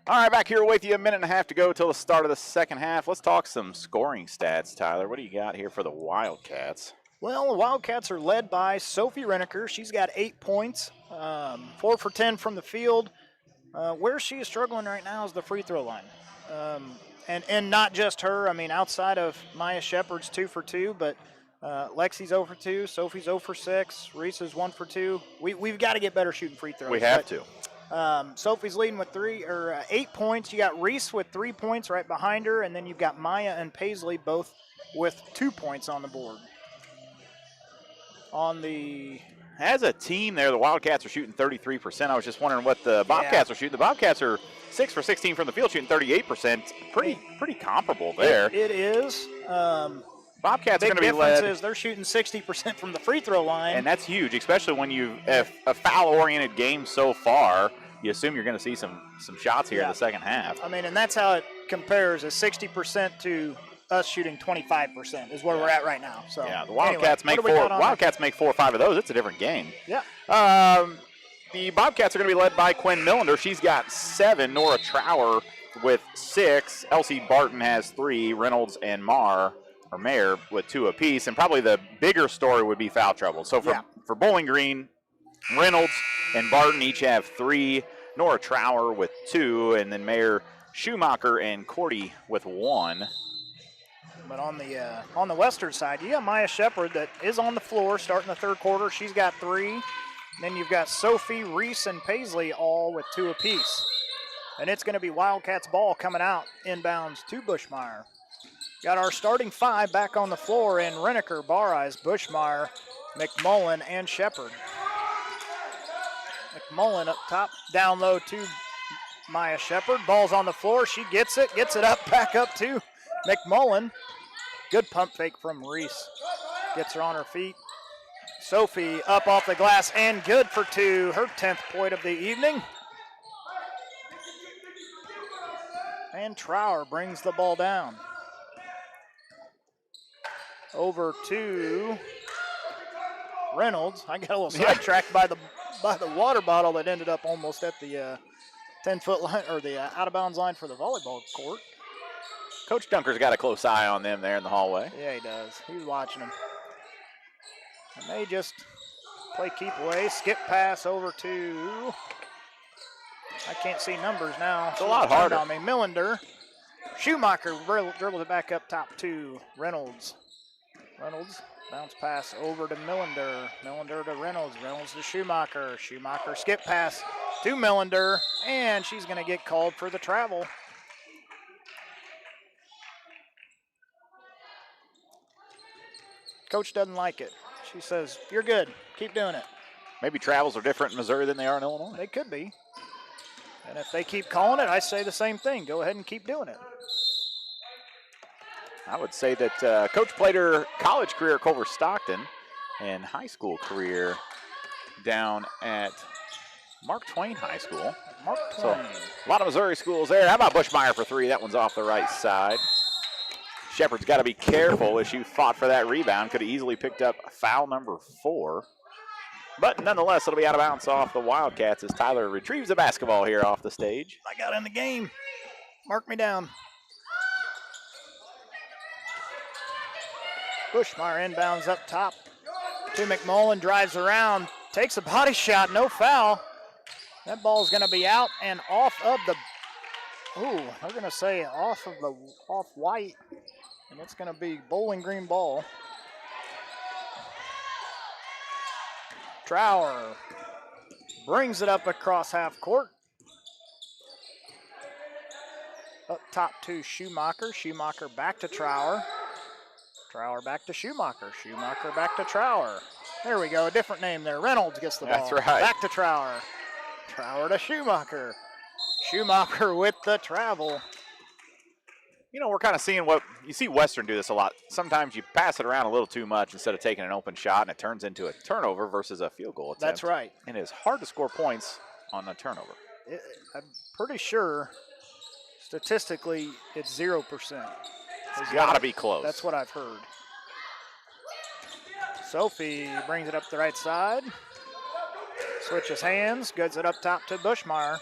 All right, back here with you. A minute and a half to go till the start of the second half. Let's talk some scoring stats, Tyler. What do you got here for the Wildcats? Well, the Wildcats are led by Sophie Reneker. She's got 8 points, 4 for 10 from the field. Where she is struggling right now is the free throw line. And not just her. I mean, outside of Maya Shepard's 2 for 2, but Lexi's 0 for 2, Sophie's 0 for 6, Reese is 1 for 2. We've got to get better shooting free throws. We have to. Sophie's leading with 8 points. You got Reese with 3 points right behind her, and then you've got Maya and Paisley both with 2 points on the board. As a team there, the Wildcats are shooting 33%. I was just wondering what the Bobcats are shooting. The Bobcats are 6 for 16 from the field, shooting 38%. Pretty comparable there. It is. Bobcats are going to be led. led. Is they're shooting 60% from the free throw line. And that's huge, especially when you have a foul-oriented game so far. You assume you're going to see some shots here in the second half. I mean, and that's how it compares, is 60% to us shooting 25% is where we're at right now. So yeah, the Wildcats make 4 or 5 of those. It's a different game. Yeah. The Bobcats are going to be led by Quinn Millender. She's got 7. Nora Trower with 6. Elsie Barton has 3. Reynolds and Mayer with 2 apiece. And probably the bigger story would be foul trouble. So for Bowling Green, Reynolds and Barton each have 3. Nora Trower with 2. And then Mayer, Schumacher, and Cordy with 1. But on the Western side, you got Maya Shepard that is on the floor starting the third quarter. She's got 3. And then you've got Sophie, Reese, and Paisley all with 2 apiece. And it's going to be Wildcats ball coming out inbounds to Bushmeyer. Got our starting 5 back on the floor in Reneker, Barais, Bushmeyer, McMullen, and Shepard. McMullen up top, down low to Maya Shepard. Ball's on the floor. She gets it up, back up to McMullen. Good pump fake from Reese. Gets her on her feet. Sophie up off the glass and good for 2. Her 10th point of the evening. And Trower brings the ball down. Over to Reynolds. I got a little sidetracked by the water bottle that ended up almost at the 10-foot line, or the out-of-bounds line for the volleyball court. Coach Dunker's got a close eye on them there in the hallway. Yeah, he does. He's watching them. And they just play keep away. Skip pass over to, I can't see numbers now. It's a lot harder. On me. Millender. Schumacher dribbles it back up top to Reynolds. Reynolds, bounce pass over to Millender. Millender to Reynolds. Reynolds to Schumacher. Schumacher skip pass to Millender. And she's going to get called for the travel. Coach doesn't like it. She says, you're good. Keep doing it. Maybe travels are different in Missouri than they are in Illinois. They could be. And if they keep calling it, I say the same thing. Go ahead and keep doing it. I would say that Coach played her college career at Culver Stockton and high school career down at Mark Twain High School. Mark Twain. So a lot of Missouri schools there. How about Bushmeyer for 3? That one's off the right side. Shepard's got to be careful as she fought for that rebound. Could have easily picked up foul number 4. But nonetheless, it'll be out of bounds off the Wildcats as Tyler retrieves the basketball here off the stage. I got in the game. Mark me down. Bushmeyer inbounds up top to McMullen, drives around, takes a body shot, no foul. That ball's going to be out and off of the, they're going to say off white, and it's going to be Bowling Green ball. Trower brings it up across half court. Up top to Schumacher. Schumacher back to Trower. Trower back to Schumacher. Schumacher back to Trower. There we go, a different name there. Reynolds gets the ball. That's right. Back to Trower. Trower to Schumacher. Schumacher with the travel. You know, we're kind of seeing what you see Western do this a lot. Sometimes you pass it around a little too much instead of taking an open shot, and it turns into a turnover versus a field goal attempt. That's right. And it's hard to score points on a turnover. I'm pretty sure statistically it's 0%. It's got to be close. That's what I've heard. Sophie brings it up the right side. Switches hands, gets it up top to Bushmeyer.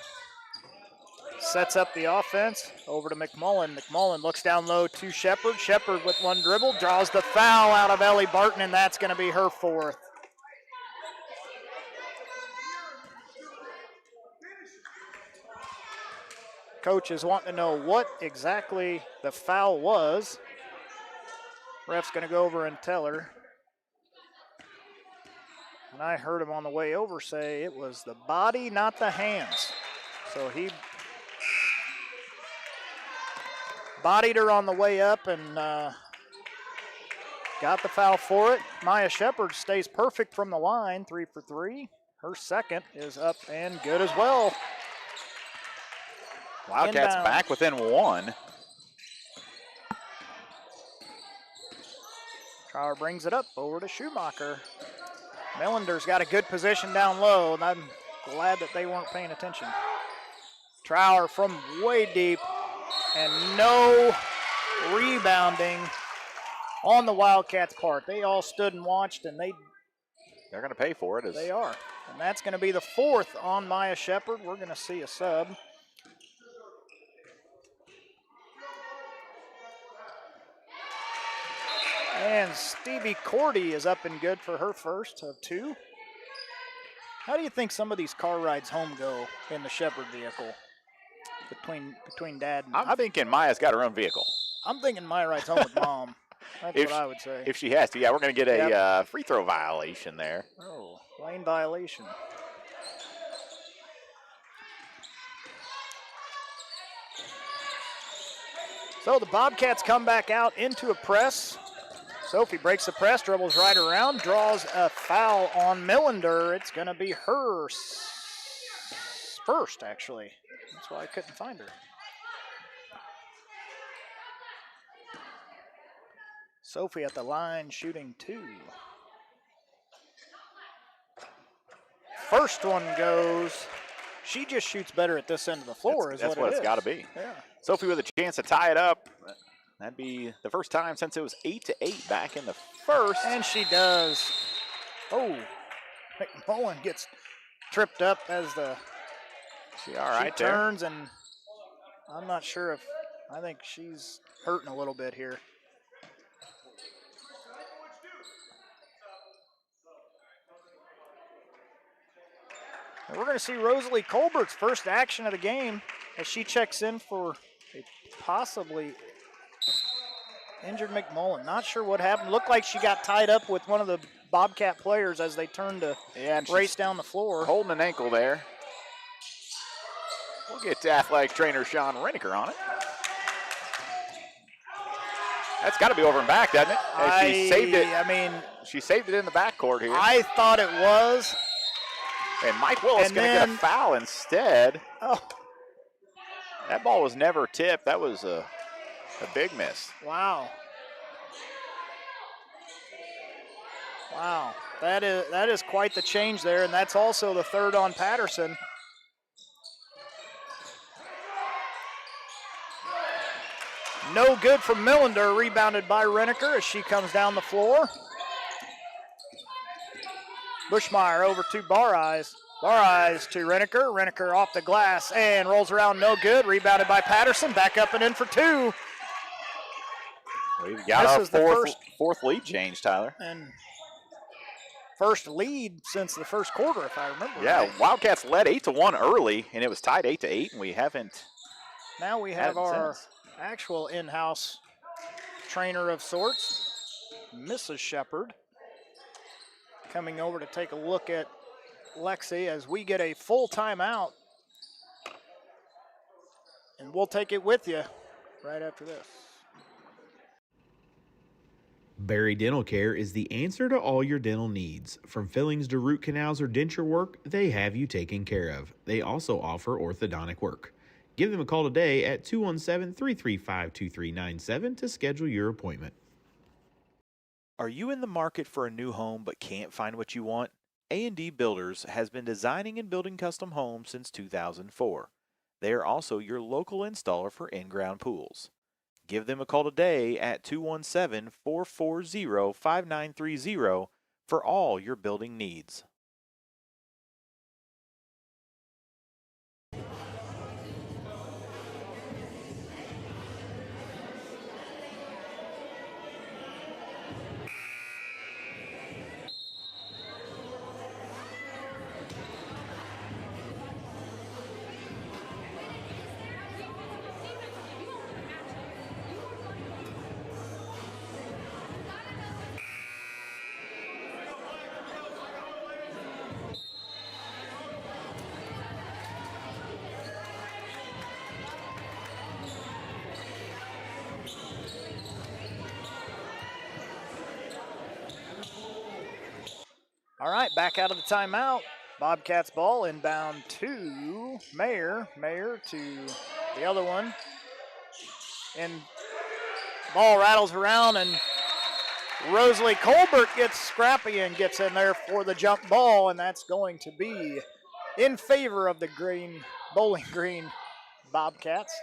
sets up the offense. Over to McMullen. McMullen looks down low to Shepard. Shepard with one dribble draws the foul out of Ellie Barton, and that's going to be her fourth. Coach is wanting to know what exactly the foul was. Ref's going to go over and tell her. And I heard him on the way over say it was the body, not the hands. So he bodied her on the way up and got the foul for it. Maya Shepard stays perfect from the line, 3 for 3. Her second is up and good as well. Wildcats Inbound. back within 1. Trower brings it up over to Schumacher. Millender's got a good position down low, and I'm glad that they weren't paying attention. Trower from way deep, and no rebounding on the Wildcats' part. They all stood and watched, and They're going to pay for it. they are. And that's going to be the fourth on Maya Shepard. We're going to see a sub. And Stevie Cordy is up and good for her first of 2. How do you think some of these car rides home go in the Shepard vehicle between Dad and I'm thinking Maya's got her own vehicle. I'm thinking Maya rides home with Mom. That's what I would say. If she has to, yeah, we're going to get a free throw violation there. Oh, lane violation. So the Bobcats come back out into a press. Sophie breaks the press, dribbles right around, draws a foul on Millender. It's going to be her first, actually. That's why I couldn't find her. Sophie at the line shooting 2. First one goes. She just shoots better at this end of the floor. That's what it's got to be. Yeah. Sophie with a chance to tie it up. That'd be the first time since it was 8-8 back in the first. And she does. Oh, McMullen gets tripped up as she all right she there? turns, and I'm not sure if, I think she's hurting a little bit here. And we're going to see Rosalie Colbert's first action of the game as she checks in for a possibly injured McMullen. Not sure what happened. Looked like she got tied up with one of the Bobcat players as they turned to race down the floor. Holding an ankle there. We'll get to athletic trainer Sean Reneker on it. That's got to be over and back, doesn't it? She saved it. I mean, she saved it in the backcourt here. I thought it was. And Mike Willis going to get a foul instead. Oh. That ball was never tipped. That was a big miss. Wow. Wow. That is quite the change there, and that's also the third on Patterson. No good from Millender, rebounded by Reneker as she comes down the floor. Bushmeyer over to Bareyes. Bareyes to Reneker. Reneker off the glass and rolls around, no good. Rebounded by Patterson. Back up and in for 2. We've got our fourth lead change, Tyler. And first lead since the first quarter, if I remember. Yeah, right. Wildcats led 8-1 early, and it was tied 8-8, and we haven't. Now we have our actual in-house trainer of sorts, Mrs. Shepard, coming over to take a look at Lexi as we get a full timeout. And we'll take it with you right after this. Barry Dental Care is the answer to all your dental needs. From fillings to root canals or denture work, they have you taken care of. They also offer orthodontic work. Give them a call today at 217-335-2397 to schedule your appointment. Are you in the market for a new home but can't find what you want? A&D Builders has been designing and building custom homes since 2004. They are also your local installer for in-ground pools. Give them a call today at 217-440-5930 for all your building needs. All right, back out of the timeout. Bobcats ball inbound to Mayer. Mayer to the other one. And ball rattles around, and Rosalie Colbert gets scrappy and gets in there for the jump ball, and that's going to be in favor of the Bowling Green Bobcats.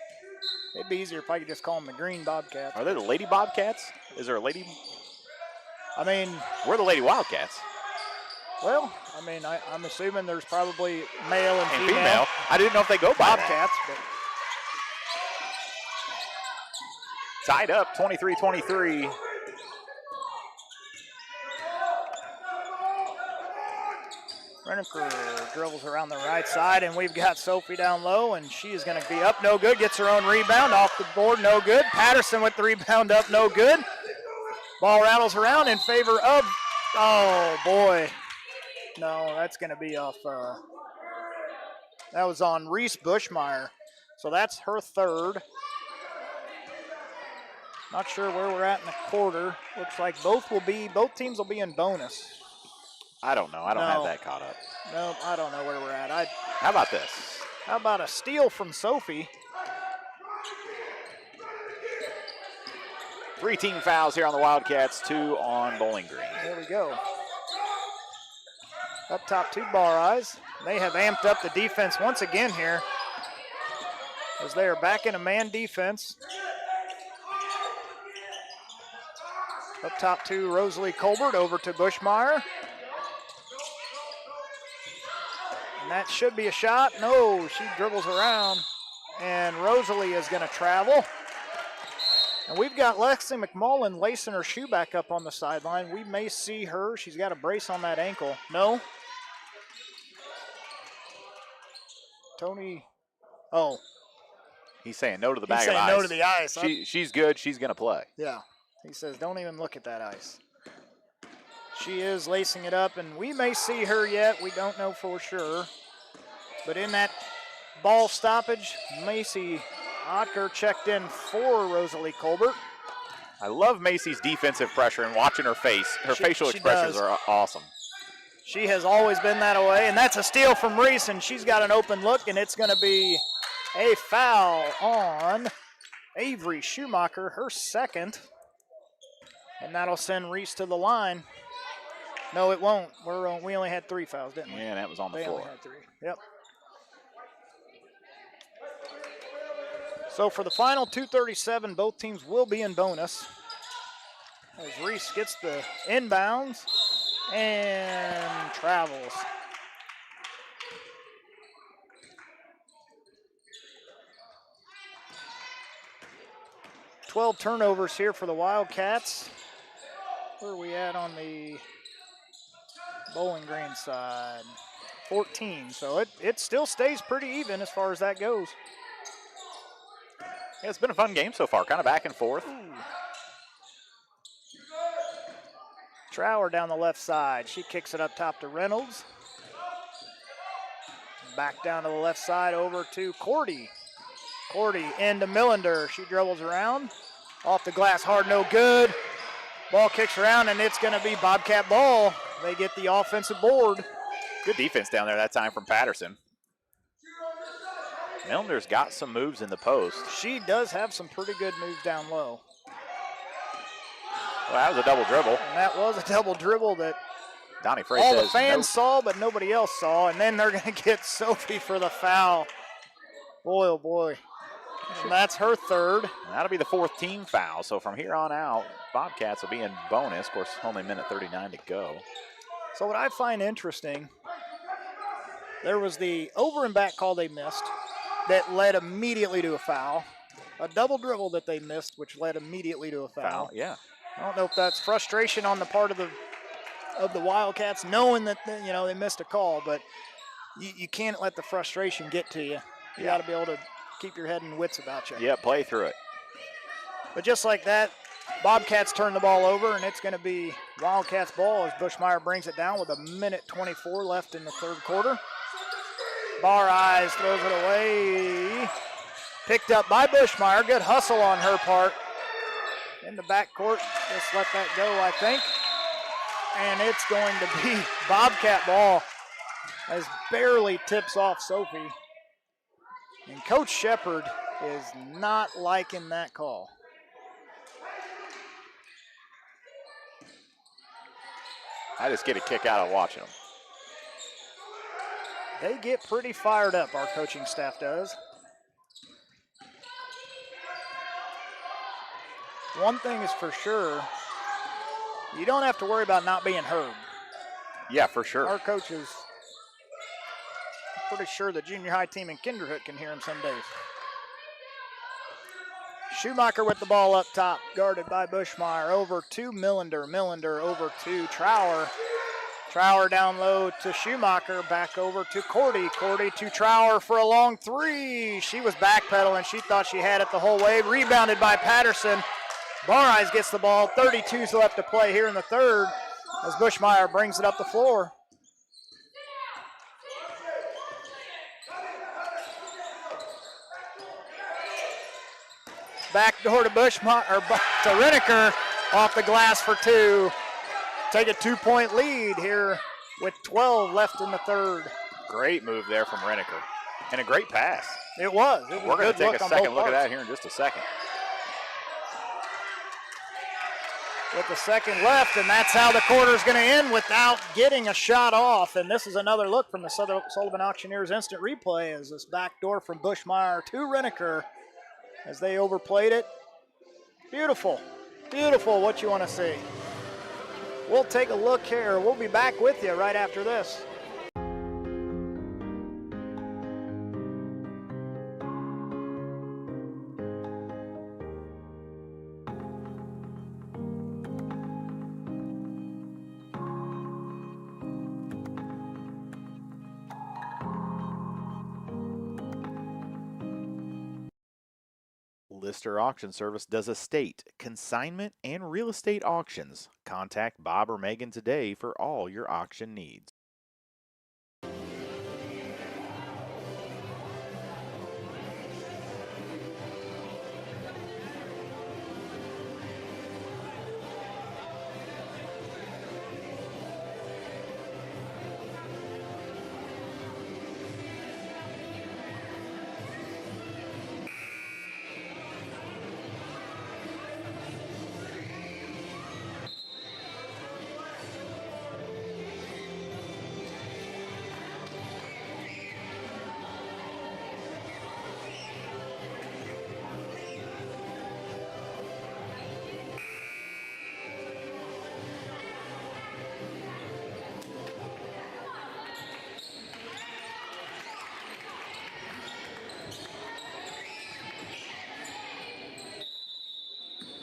It'd be easier if I could just call them the Green Bobcats. Are they the Lady Bobcats? Is there a Lady? I mean, we're the Lady Wildcats. Well, I mean, I'm assuming there's probably male and female. I didn't know if they go by Bobcats, but tied up 23-23. Renaker dribbles around the right side, and we've got Sophie down low, and she is going to be up, no good. Gets her own rebound off the board, no good. Patterson with the rebound up, no good. Ball rattles around in favor of, oh boy. No, that's going to be off, that was on Reese Bushmeyer. So that's her third. Not sure where we're at in the quarter. Looks like both teams will be in bonus. I don't know. I don't have that caught up. Nope, I don't know where we're at. How about this? How about a steal from Sophie? 3 team fouls here on the Wildcats, 2 on Bowling Green. There we go. Up top to Bar Eyes. They have amped up the defense once again here, as they are back in a man defense. Up top to Rosalie Colbert, over to Bushmeyer. And that should be a shot. No, she dribbles around, and Rosalie is going to travel. And we've got Lexi McMullen lacing her shoe back up on the sideline. We may see her. She's got a brace on that ankle. No. Tony. Oh. He's saying no to the bag of ice. He's saying no to the ice. She's good. She's going to play. Yeah. He says, don't even look at that ice. She is lacing it up, and we may see her yet. We don't know for sure. But in that ball stoppage, Macy Otker checked in for Rosalie Colbert. I love Macy's defensive pressure and watching her face. Her facial expressions are awesome. She has always been that way, and that's a steal from Reese, and she's got an open look, and it's going to be a foul on Avery Schumacher, her second. And that'll send Reese to the line. No, it won't. We only had 3 fouls, didn't we? Yeah, that was on the floor. Only had 3. Yep. So for the final 2:37, both teams will be in bonus. As Reese gets the inbounds and travels. $12 turnovers here for the Wildcats. Where are we at on the Bowling Green side? 14, so it still stays pretty even as far as that goes. Yeah, it's been a fun game so far, kind of back and forth. Ooh. Trower down the left side. She kicks it up top to Reynolds. Back down to the left side over to Cordy. Cordy into Millender. She dribbles around. Off the glass, hard, no good. Ball kicks around, and it's going to be Bobcat ball. They get the offensive board. Good defense down there that time from Patterson. Milner's got some moves in the post. She does have some pretty good moves down low. Well, that was a double dribble. And that was a double dribble that Donnie Frey all says the fans nope. saw, but nobody else saw. And then they're going to get Sophie for the foul. Boy, oh boy. And that's her third. And that'll be the 4th team foul. So from here on out, Bobcats will be in bonus. Of course, only a minute 39 to go. So what I find interesting, there was the over and back call they missed that led immediately to a foul. A double dribble that they missed, which led immediately to a foul. Yeah. I don't know if that's frustration on the part of the Wildcats, knowing that they missed a call, but you can't let the frustration get to you. You got to be able to keep your head and wits about you. Yeah, play through it. But just like that, Bobcats turn the ball over, and it's going to be Wildcats ball as Bushmeyer brings it down with a minute 24 left in the third quarter. Bar Eyes throws it away. Picked up by Bushmeyer. Good hustle on her part. In the backcourt. Just let that go, I think. and it's going to be Bobcat ball as barely tips off Sophie. And Coach Shepard is not liking that call. I just get a kick out of watching them. They get pretty fired up, our coaching staff does. One thing is for sure, you don't have to worry about not being heard. Yeah, for sure. Our coaches, I'm pretty sure the junior high team in Kinderhook can hear him some days. Schumacher with the ball up top, guarded by Bushmeyer. Over to Millender. Millender over to Trower. Trower down low to Schumacher. Back over to Cordy. Cordy to Trower for a long three. She was backpedaling. She thought she had it the whole way. Rebounded by Patterson. Bareyes gets the ball. 32's left to play here in the third as Bushmeyer brings it up the floor. Back door to Bushmeyer, or to Reneker, off the glass for two. Take a 2-point lead here with 12 left in the third. Great move there from Reneker. And a great pass. It was. We're going to take a second look at that here in just a second. With the second left, and that's how the quarter's going to end without getting a shot off. And this is another look from the Sullivan Auctioneers instant replay as this backdoor from Bushmeyer to Reneker as they overplayed it. Beautiful, beautiful, what you want to see. We'll take a look here. We'll be back with you right after this. Lister Auction Service does estate, consignment, and real estate auctions. Contact Bob or Megan today for all your auction needs.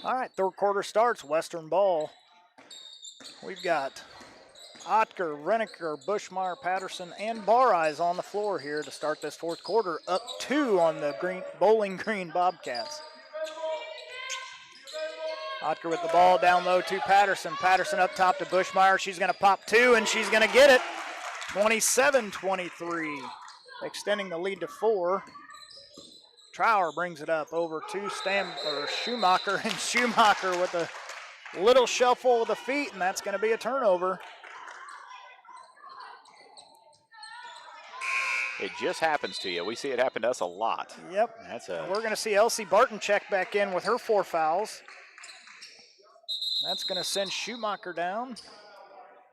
All right, third quarter starts, Western ball. We've got Otker, Reneker, Bushmeyer, Patterson, and Bareyes on the floor here to start this fourth quarter, up 2 on the Bowling Green Bobcats. Otker with the ball down low to Patterson. Patterson up top to Bushmeyer. She's going to pop 2, and she's going to get it. 27-23, extending the lead to 4. Trower brings it up over to Schumacher, and Schumacher with a little shuffle of the feet, and that's going to be a turnover. It just happens to you. We see it happen to us a lot. Yep. We're going to see Elsie Barton check back in with her 4 fouls. That's going to send Schumacher down.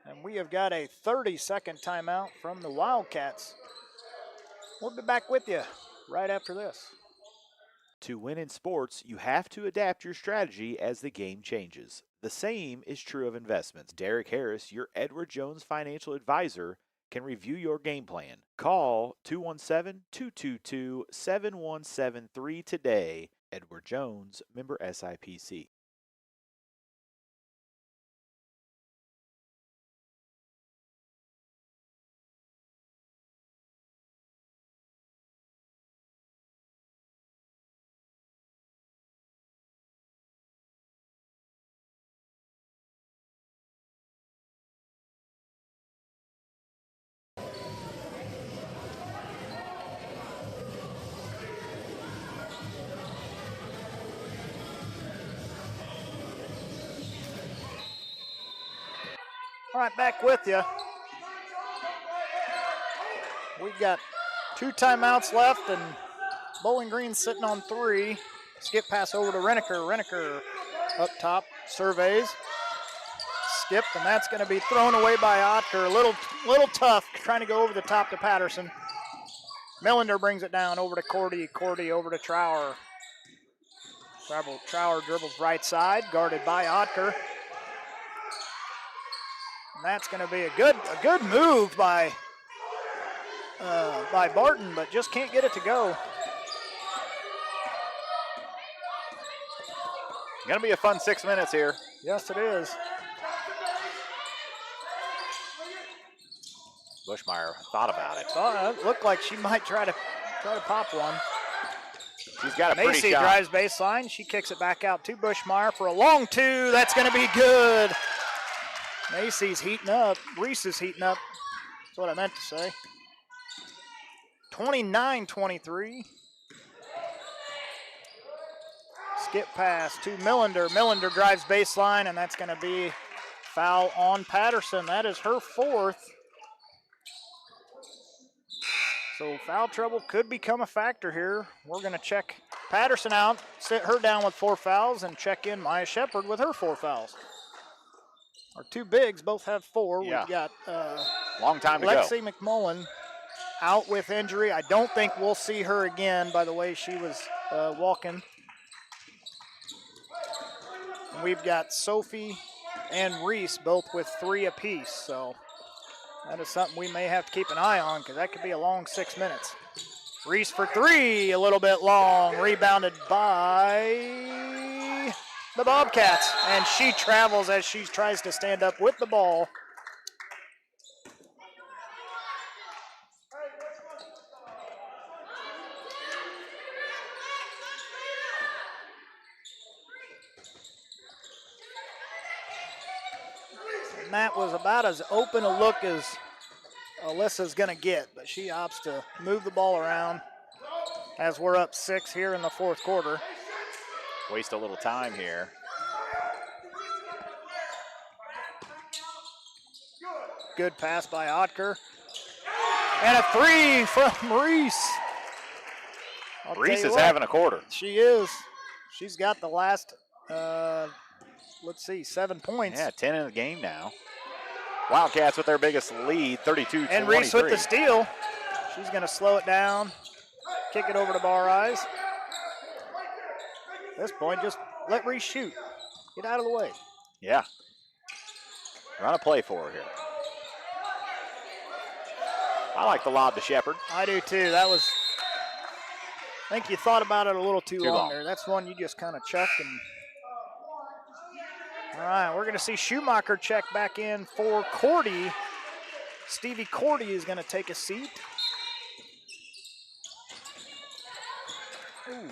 And we have got a 30-second timeout from the Wildcats. We'll be back with you right after this. To win in sports, you have to adapt your strategy as the game changes. The same is true of investments. Derek Harris, your Edward Jones financial advisor, can review your game plan. Call 217-222-7173 today. Edward Jones, member SIPC. All right, back with you. We've got 2 timeouts left, and Bowling Green's sitting on 3. Skip pass over to Reneker. Reneker up top, surveys. Skipped, and that's going to be thrown away by Otker. A little tough, trying to go over the top to Patterson. Millender brings it down over to Cordy. Cordy over to Trower. Trower dribbles right side, guarded by Otker. And that's going to be a good move by Barton, but just can't get it to go. Going to be a fun 6 minutes here. Yes, it is. Bushmeyer thought about it. It looked like she might try to pop one. She's got a pretty Macy shot. drives baseline. She kicks it back out to Bushmeyer for a long 2. That's going to be good. Macy's heating up. Reese is heating up. That's what I meant to say. 29-23. Skip pass to Millender. Millender drives baseline, and that's going to be foul on Patterson. That is her 4th. So foul trouble could become a factor here. We're going to check Patterson out, sit her down with 4 fouls, and check in Maya Shepard with her 4 fouls. Our 2 bigs both have 4. Yeah. We've got long time to Lexi go. McMullen out with injury. I don't think we'll see her again by the way she was walking. And we've got Sophie and Reese both with 3 apiece, so that is something we may have to keep an eye on because that could be a long 6 minutes. Reese for 3, a little bit long, rebounded by the Bobcats, and she travels as she tries to stand up with the ball. And that was about as open a look as Alyssa's going to get, but she opts to move the ball around as we're up 6 here in the 4th quarter. Waste a little time here. Good pass by Otker. And a 3 from Reese. Reese is having a quarter. She is. She's got the last, 7 points. Yeah, 10 in the game now. Wildcats with their biggest lead, 32-23. And Reese with the steal. She's going to slow it down, kick it over to Bar Eyes. At this point, just let Reese shoot. Get out of the way. Yeah. Run a play for her here. I like the lob to Shepard. I do too. That was, I think you thought about it a little too long long. there. That's one you just kind of chucked. And all right, we're going to see Schumacher check back in for Cordy. Stevie Cordy is going to take a seat. Ooh.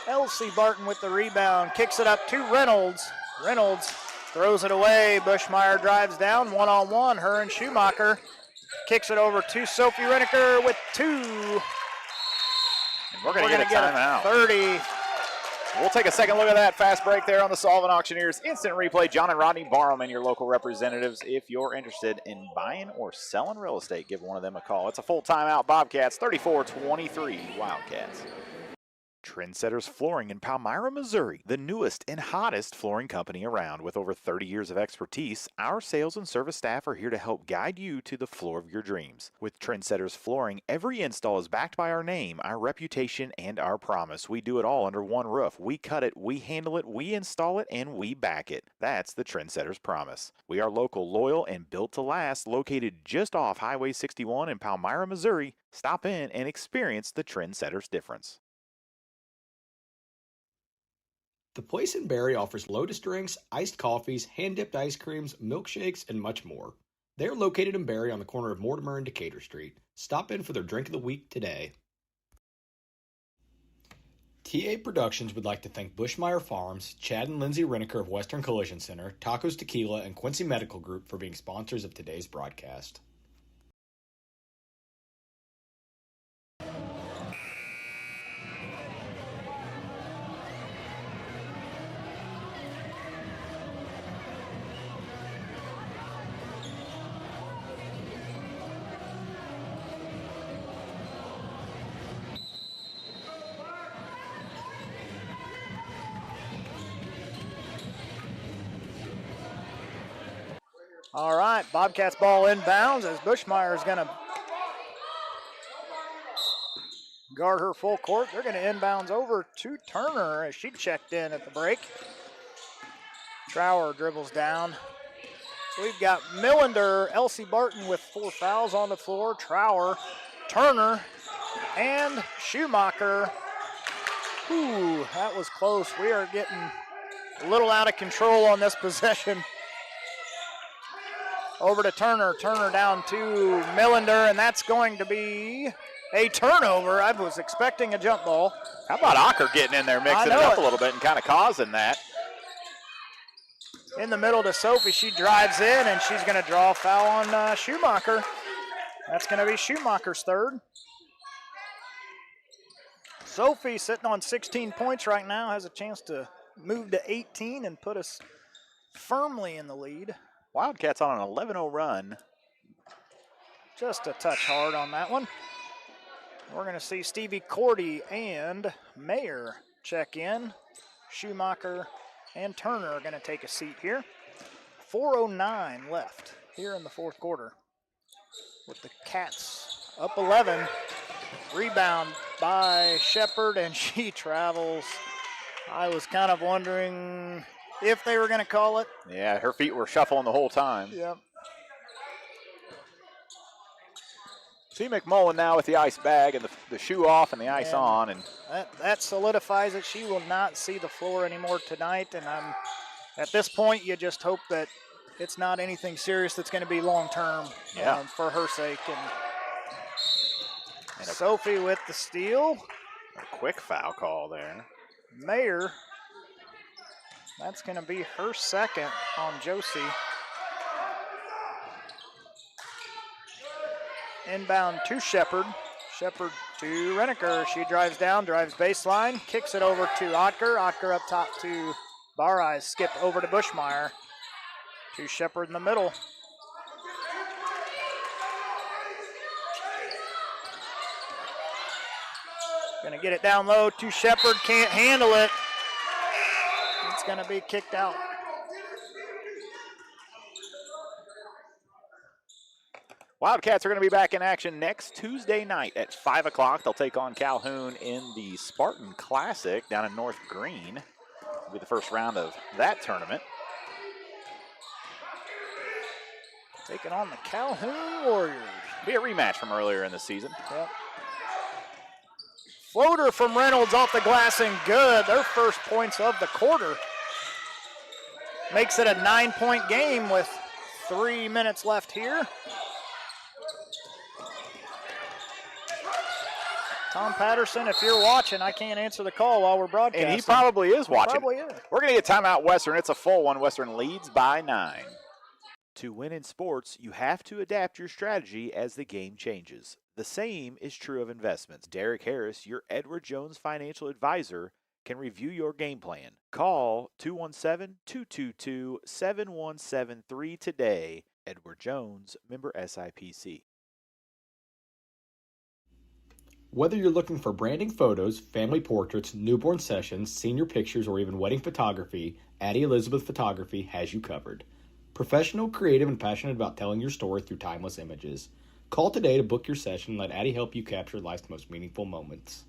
Elsie Barton with the rebound, kicks it up to Reynolds. Reynolds throws it away. Bushmeyer drives down, one-on-one, her and Schumacher. Kicks it over to Sophie Reneker with 2. And we're going to get a timeout. 30. We'll take a second look at that fast break there on the Sullivan Auctioneers Instant Replay. John and Rodney Barham, your local representatives. If you're interested in buying or selling real estate, give one of them a call. It's a full timeout. Bobcats 34-23 Wildcats. Trendsetters Flooring in Palmyra, Missouri, the newest and hottest flooring company around. With over 30 years of expertise, our sales and service staff are here to help guide you to the floor of your dreams. With Trendsetters Flooring, every install is backed by our name, our reputation, and our promise. We do it all under one roof. We cut it, we handle it, we install it, and we back it. That's the Trendsetters promise. We are local, loyal, and built to last, located just off Highway 61 in Palmyra, Missouri. Stop in and experience the Trendsetters difference. The Place in Barry offers Lotus drinks, iced coffees, hand-dipped ice creams, milkshakes, and much more. They are located in Barry on the corner of Mortimer and Decatur Street. Stop in for their drink of the week today. TA Productions would like to thank Bushmeyer Farms, Chad and Lindsay Reneker of Western Collision Center, Tacos Tequila, and Quincy Medical Group for being sponsors of today's broadcast. All right, Bobcats ball inbounds as Bushmeyer is going to guard her full court. They're going to inbounds over to Turner as she checked in at the break. Trower dribbles down. So we've got Millender, Elsie Barton with 4 fouls on the floor. Trower, Turner, and Schumacher. Ooh, that was close. We are getting a little out of control on this possession. Over to Turner. Turner down to Millender, and that's going to be a turnover. I was expecting a jump ball. How about Ocker getting in there, mixing it up a little bit and kind of causing that? In the middle to Sophie. She drives in, and she's going to draw a foul on Schumacher. That's going to be Schumacher's third. Sophie sitting on 16 points right now, has a chance to move to 18 and put us firmly in the lead. Wildcats on an 11-0 run. Just a touch hard on that one. We're going to see Stevie Cordy and Mayer check in. Schumacher and Turner are going to take a seat here. 4:09 left here in the fourth quarter with the Cats up 11. Rebound by Shepard, and she travels. I was kind of wondering if they were going to call it. Yeah, her feet were shuffling the whole time. Yep. See McMullen now with the ice bag and the shoe off and the ice on. And that solidifies it. She will not see the floor anymore tonight, and at this point, you just hope that it's not anything serious that's going to be long-term for her sake. And Sophie with the steal. A quick foul call there. Mayer, that's going to be her second on Josie. Inbound to Shepard. Shepard to Reneker. She drives down, drives baseline, kicks it over to Otker. Otker up top to Bareyes. Skip over to Bushmeyer. To Shepard in the middle. Gonna get it down low to Shepard, can't handle it. It's gonna be kicked out. Wildcats are going to be back in action next Tuesday night at 5 o'clock. They'll take on Calhoun in the Spartan Classic down in North Green. It'll be the first round of that tournament. Taking on the Calhoun Warriors. Be a rematch from earlier in the season. Yep. Floater from Reynolds off the glass and good. Their first points of the quarter. Makes it a 9-point game with 3 minutes left here. Tom Patterson, if you're watching, I can't answer the call while we're broadcasting. And he probably is watching. Probably is. We're going to get timeout Western. It's a full one. Western leads by 9. To win in sports, you have to adapt your strategy as the game changes. The same is true of investments. Derek Harris, your Edward Jones financial advisor, can review your game plan. Call 217-222-7173 today. Edward Jones, member SIPC. Whether you're looking for branding photos, family portraits, newborn sessions, senior pictures, or even wedding photography, Addie Elizabeth Photography has you covered. Professional, creative, and passionate about telling your story through timeless images. Call today to book your session and let Addie help you capture life's most meaningful moments.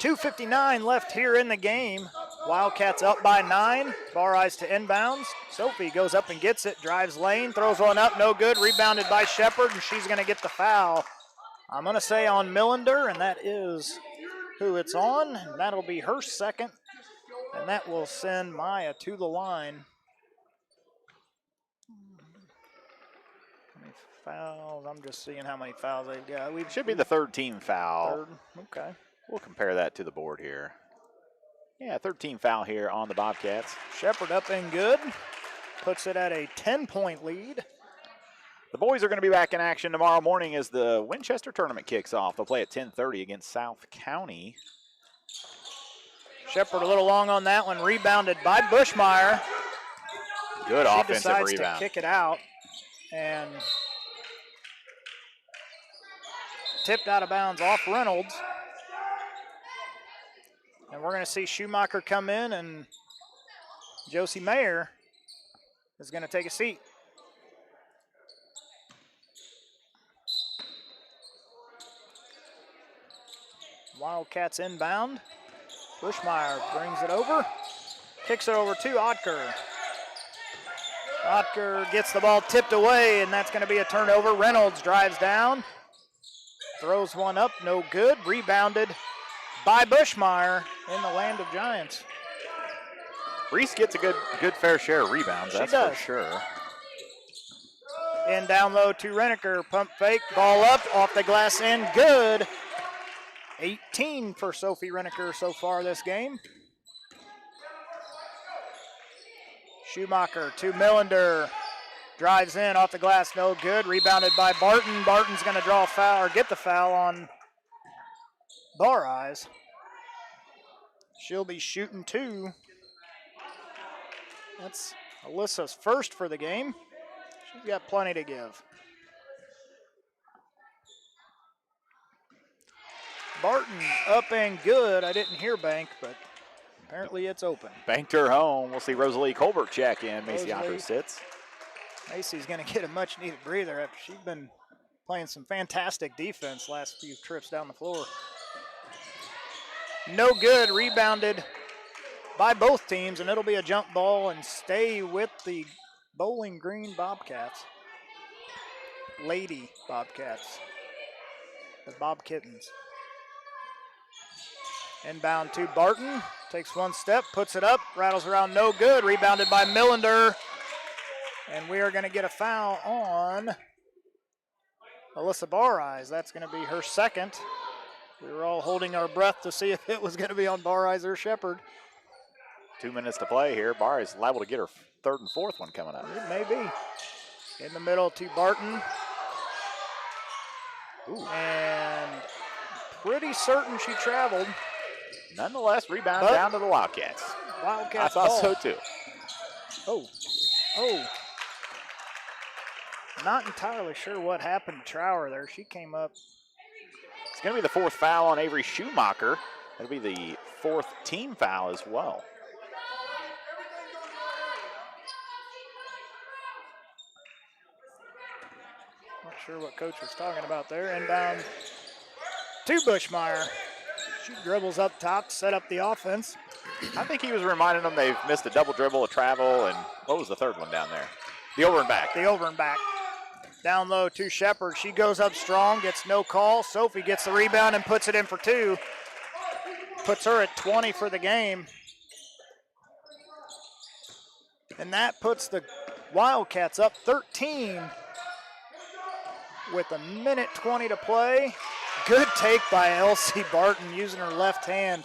.259 left here in the game. Wildcats up by 9. Bareyes to inbounds. Sophie goes up and gets it, drives lane, throws one up, no good. Rebounded by Shepard, and she's going to get the foul. I'm going to say on Millender, and that is who it's on. And that'll be her second, and that will send Maya to the line. fouls. I'm just seeing how many fouls they've got. It should be the third team foul. Third. Okay. We'll compare that to the board here. Yeah, third team foul here on the Bobcats. Shepherd up and good. Puts it at a 10-point lead. The boys are going to be back in action tomorrow morning as the Winchester tournament kicks off. They'll play at 10:30 against South County. Shepherd a little long on that one. Rebounded by Bushmeyer. Good she offensive decides rebound. to kick it out and tipped out of bounds off Reynolds. And we're going to see Schumacher come in, and Josie Mayer is going to take a seat. Wildcats inbound. Bushmeyer brings it over. Kicks it over to Otker. Otker gets the ball tipped away, and that's going to be a turnover. Reynolds drives down. Throws one up, no good. Rebounded by Bushmeyer in the land of Giants. Reese gets a good fair share of rebounds, that's for sure. In down low to Reneker. Pump fake, ball up, off the glass in, good. 18 for Sophie Reneker so far this game. Schumacher to Millender. Drives in off the glass, no good. Rebounded by Barton. Barton's going to draw a foul or get the foul on Bar Eyes. She'll be shooting 2. That's Alyssa's first for the game. She's got plenty to give. Barton up and good. I didn't hear bank, but apparently it's open. Banked her home. We'll see Rosalie Colbert check in. Macy Rosalie. Otto sits. Macy's going to get a much-needed breather after she's been playing some fantastic defense last few trips down the floor. No good. Rebounded by both teams, and it'll be a jump ball and stay with the Bowling Green Bobcats. Lady Bobcats. The Bob Kittens. Inbound to Barton. Takes one step, puts it up, rattles around, no good. Rebounded by Millender. And we are going to get a foul on Alyssa Bar Eyes. That's going to be her second. We were all holding our breath to see if it was going to be on Bar Eyes or Shepherd. 2 minutes to play here. Bar is liable to get her third and fourth one coming up. It may be. In the middle to Barton. Ooh. And pretty certain she traveled. Nonetheless, rebound down to the Wildcats. Wildcats I thought ball. so too. Oh. Not entirely sure what happened to Trower there. She came up. It's going to be the fourth foul on Avery Schumacher. That'll be the fourth team foul as well. Not sure what coach was talking about there. Inbound to Bushmeyer. She dribbles up top, set up the offense. I think he was reminding them they've missed a double dribble, a travel, and what was the third one down there? The over and back. The over and back. Down low to Shepherd. She goes up strong, gets no call. Sophie gets the rebound and puts it in for 2. Puts her at 20 for the game. And that puts the Wildcats up 13 with 1:20 to play. Good take by Elsie Barton using her left hand.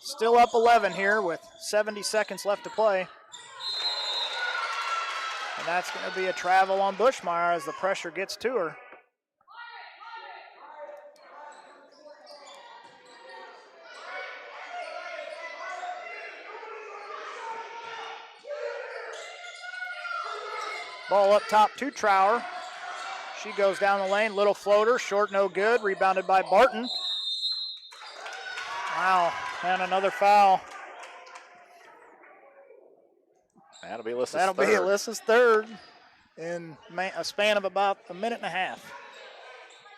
Still up 11 here with 70 seconds left to play. And that's going to be a travel on Bushmeyer as the pressure gets to her. Ball up top to Trower. She goes down the lane, little floater, short, no good. Rebounded by Barton. Wow, and another foul. That'll be Alyssa's That'll third. be Alyssa's third in a span of about a minute and a half.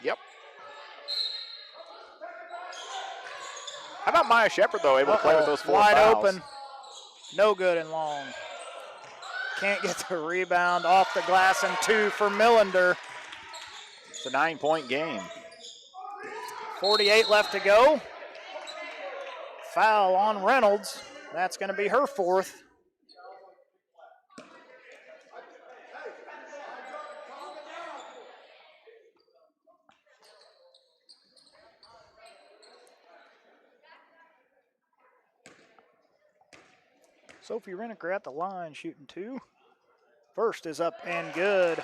Yep. How about Maya Shepherd, though, able to play with those 4 Wide fouls? open. No good and long. Can't get the rebound off the glass, and 2 for Millender. It's a 9-point game. 48 left to go. Foul on Reynolds. That's going to be her fourth. Sophie Reneker at the line shooting 2. First is up and good.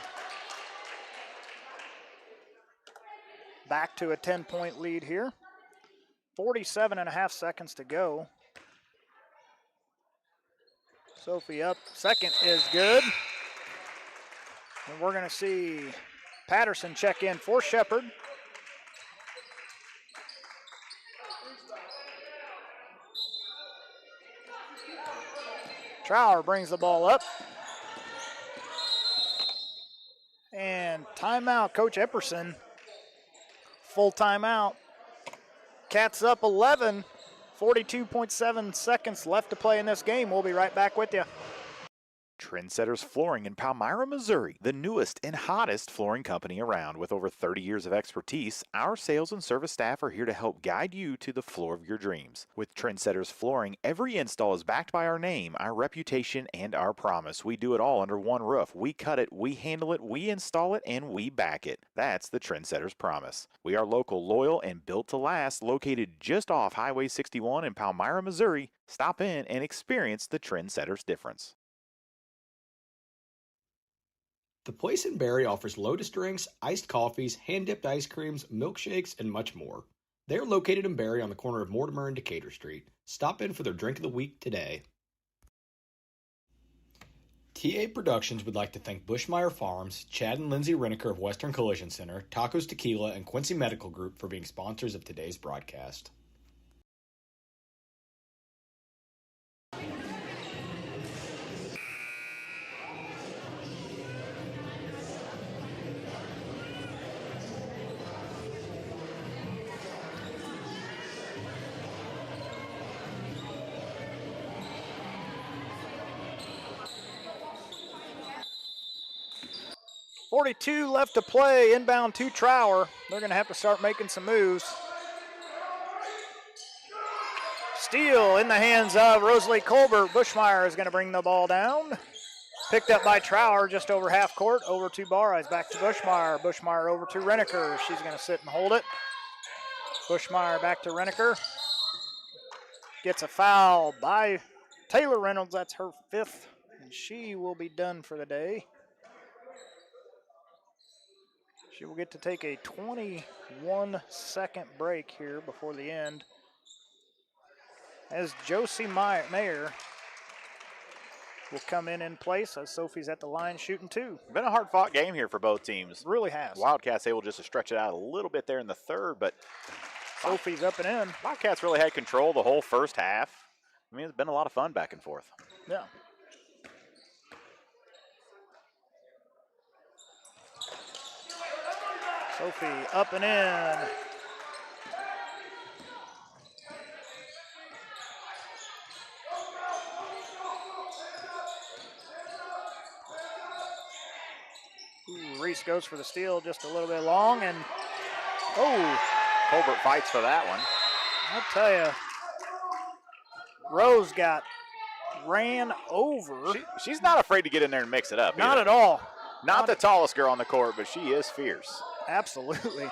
Back to a 10-point lead here. 47.5 seconds to go. Sophie up. Second is good. And we're going to see Patterson check in for Shepherd. Trower brings the ball up. And timeout, Coach Epperson. Full timeout. Cats up 11. 42.7 seconds left to play in this game. We'll be right back with you. Trendsetters Flooring in Palmyra, Missouri, the newest and hottest flooring company around. With over 30 years of expertise, our sales and service staff are here to help guide you to the floor of your dreams. With Trendsetters Flooring, every install is backed by our name, our reputation, and our promise. We do it all under one roof. We cut it, we handle it, we install it, and we back it. That's the Trendsetters promise. We are local, loyal, and built to last, located just off Highway 61 in Palmyra, Missouri. Stop in and experience the Trendsetters difference. The Place in Barry offers Lotus drinks, iced coffees, hand-dipped ice creams, milkshakes, and much more. They are located in Barry on the corner of Mortimer and Decatur Street. Stop in for their drink of the week today. TA Productions would like to thank Bushmeyer Farms, Chad and Lindsay Reneker of Western Collision Center, Tacos Tequila, and Quincy Medical Group for being sponsors of today's broadcast. .42 left to play, inbound to Trower. They're going to have to start making some moves. Steal in the hands of Rosalie Colbert. Bushmeyer is going to bring the ball down. Picked up by Trower just over half court. Over to Barres, back to Bushmeyer. Bushmeyer over to Reneker. She's going to sit and hold it. Bushmeyer back to Reneker. Gets a foul by Taylor Reynolds. That's her 5th, and she will be done for the day. She will get to take a 21-second break here before the end, as Josie Mayer will come in place as Sophie's at the line shooting 2. Been a hard-fought game here for both teams. Really has. Wildcats able just to stretch it out a little bit there in the third, but Sophie's up and in. Wildcats really had control the whole first half. I mean, it's been a lot of fun back and forth. Yeah. Sophie up and in. Ooh, Reese goes for the steal just a little bit long, and Colbert fights for that one. I'll tell you, Rose got ran over. She's not afraid to get in there and mix it up. Not at all. Not the tallest girl on the court, but she is fierce. Absolutely.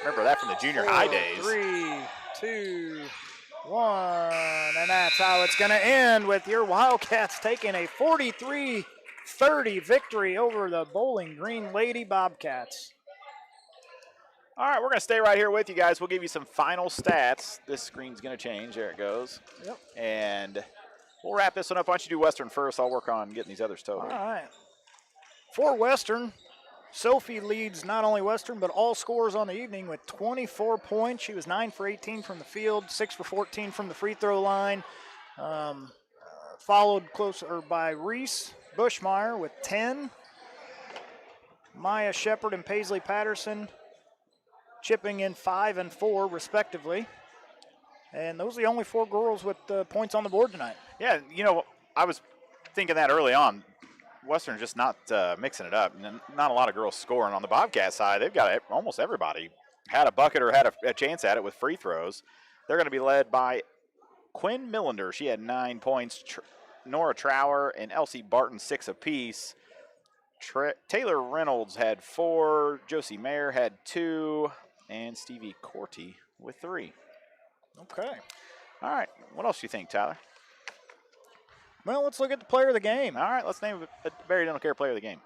Remember that from the junior high days. 3, 2, 1, and that's how it's going to end, with your Wildcats taking a 43-30 victory over the Bowling Green Lady Bobcats. All right, we're going to stay right here with you guys. We'll give you some final stats. This screen's going to change. There it goes. Yep. And we'll wrap this one up. Why don't you do Western first? I'll work on getting these others totaled. All right. For Western, Sophie leads not only Western, but all scores on the evening with 24 points. She was 9 for 18 from the field, 6 for 14 from the free throw line. Followed closer by Reese Bushmeyer with 10. Maya Shepard and Paisley Patterson chipping in 5 and 4 respectively. And those are the only 4 girls with points on the board tonight. Yeah, you know, I was thinking that early on. Western just not mixing it up. Not a lot of girls scoring. On the Bobcat side, they've got almost everybody had a bucket or had a chance at it with free throws. They're going to be led by Quinn Millender. She had 9 points. Nora Trower and Elsie Barton 6 apiece. Taylor Reynolds had 4. Josie Mayer had 2. And Stevie Corti with 3. Okay. All right. What else do you think, Tyler? Well, let's look at the player of the game. All right, let's name a Barry Dental Care player of the game.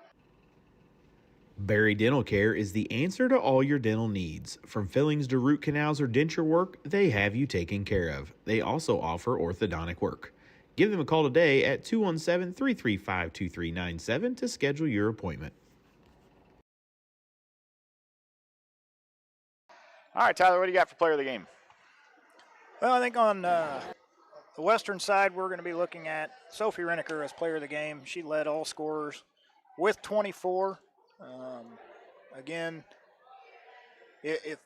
Barry Dental Care is the answer to all your dental needs. From fillings to root canals or denture work, they have you taken care of. They also offer orthodontic work. Give them a call today at 217-335-2397 to schedule your appointment. All right, Tyler, what do you got for player of the game? Well, I think on the Western side, we're going to be looking at Sophie Reneker as player of the game. She led all scorers with 24. Again, if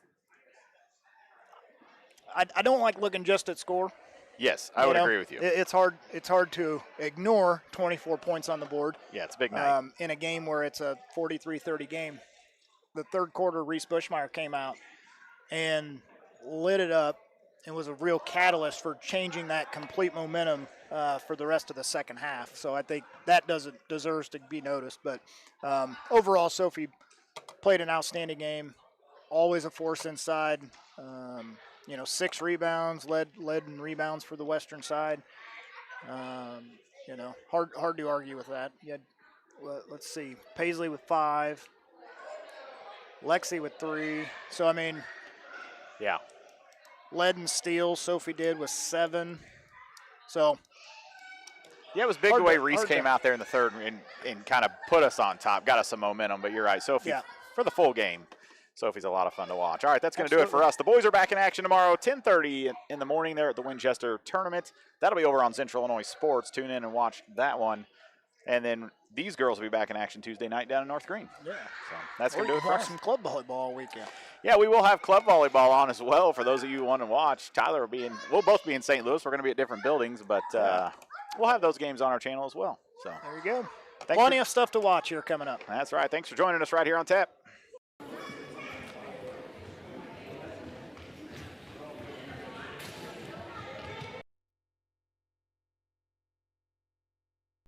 I don't like looking just at score. Yes, I would agree with you. It's hard to ignore 24 points on the board. Yeah, it's a big night. In a game where it's a 43-30 game. The third quarter, Reese Bushmeyer came out and lit it up and was a real catalyst for changing that complete momentum for the rest of the second half. So I think that deserves to be noticed. But overall, Sophie played an outstanding game, always a force inside. 6 rebounds, led in rebounds for the Western side. Hard to argue with that. You had, let's see, Paisley with 5, Lexi with 3. So, I mean, yeah. Lead and steal, Sophie did with 7. So, yeah, it was big the way Reese came out there in the third and kind of put us on top, got us some momentum. But you're right, Sophie, for the full game, Sophie's a lot of fun to watch. All right, that's going to do it for us. The boys are back in action tomorrow, 10:30 in the morning there at the Winchester Tournament. That'll be over on Central Illinois Sports. Tune in and watch that one. And then these girls will be back in action Tuesday night down in North Green. Yeah. So that's going to do it for us. Some club volleyball all weekend. Yeah, we will have club volleyball on as well for those of you who want to watch. Tyler we'll both be in St. Louis. We're going to be at different buildings, but we'll have those games on our channel as well. So there you go. Plenty of stuff to watch here coming up. That's right. Thanks for joining us right here on Tap.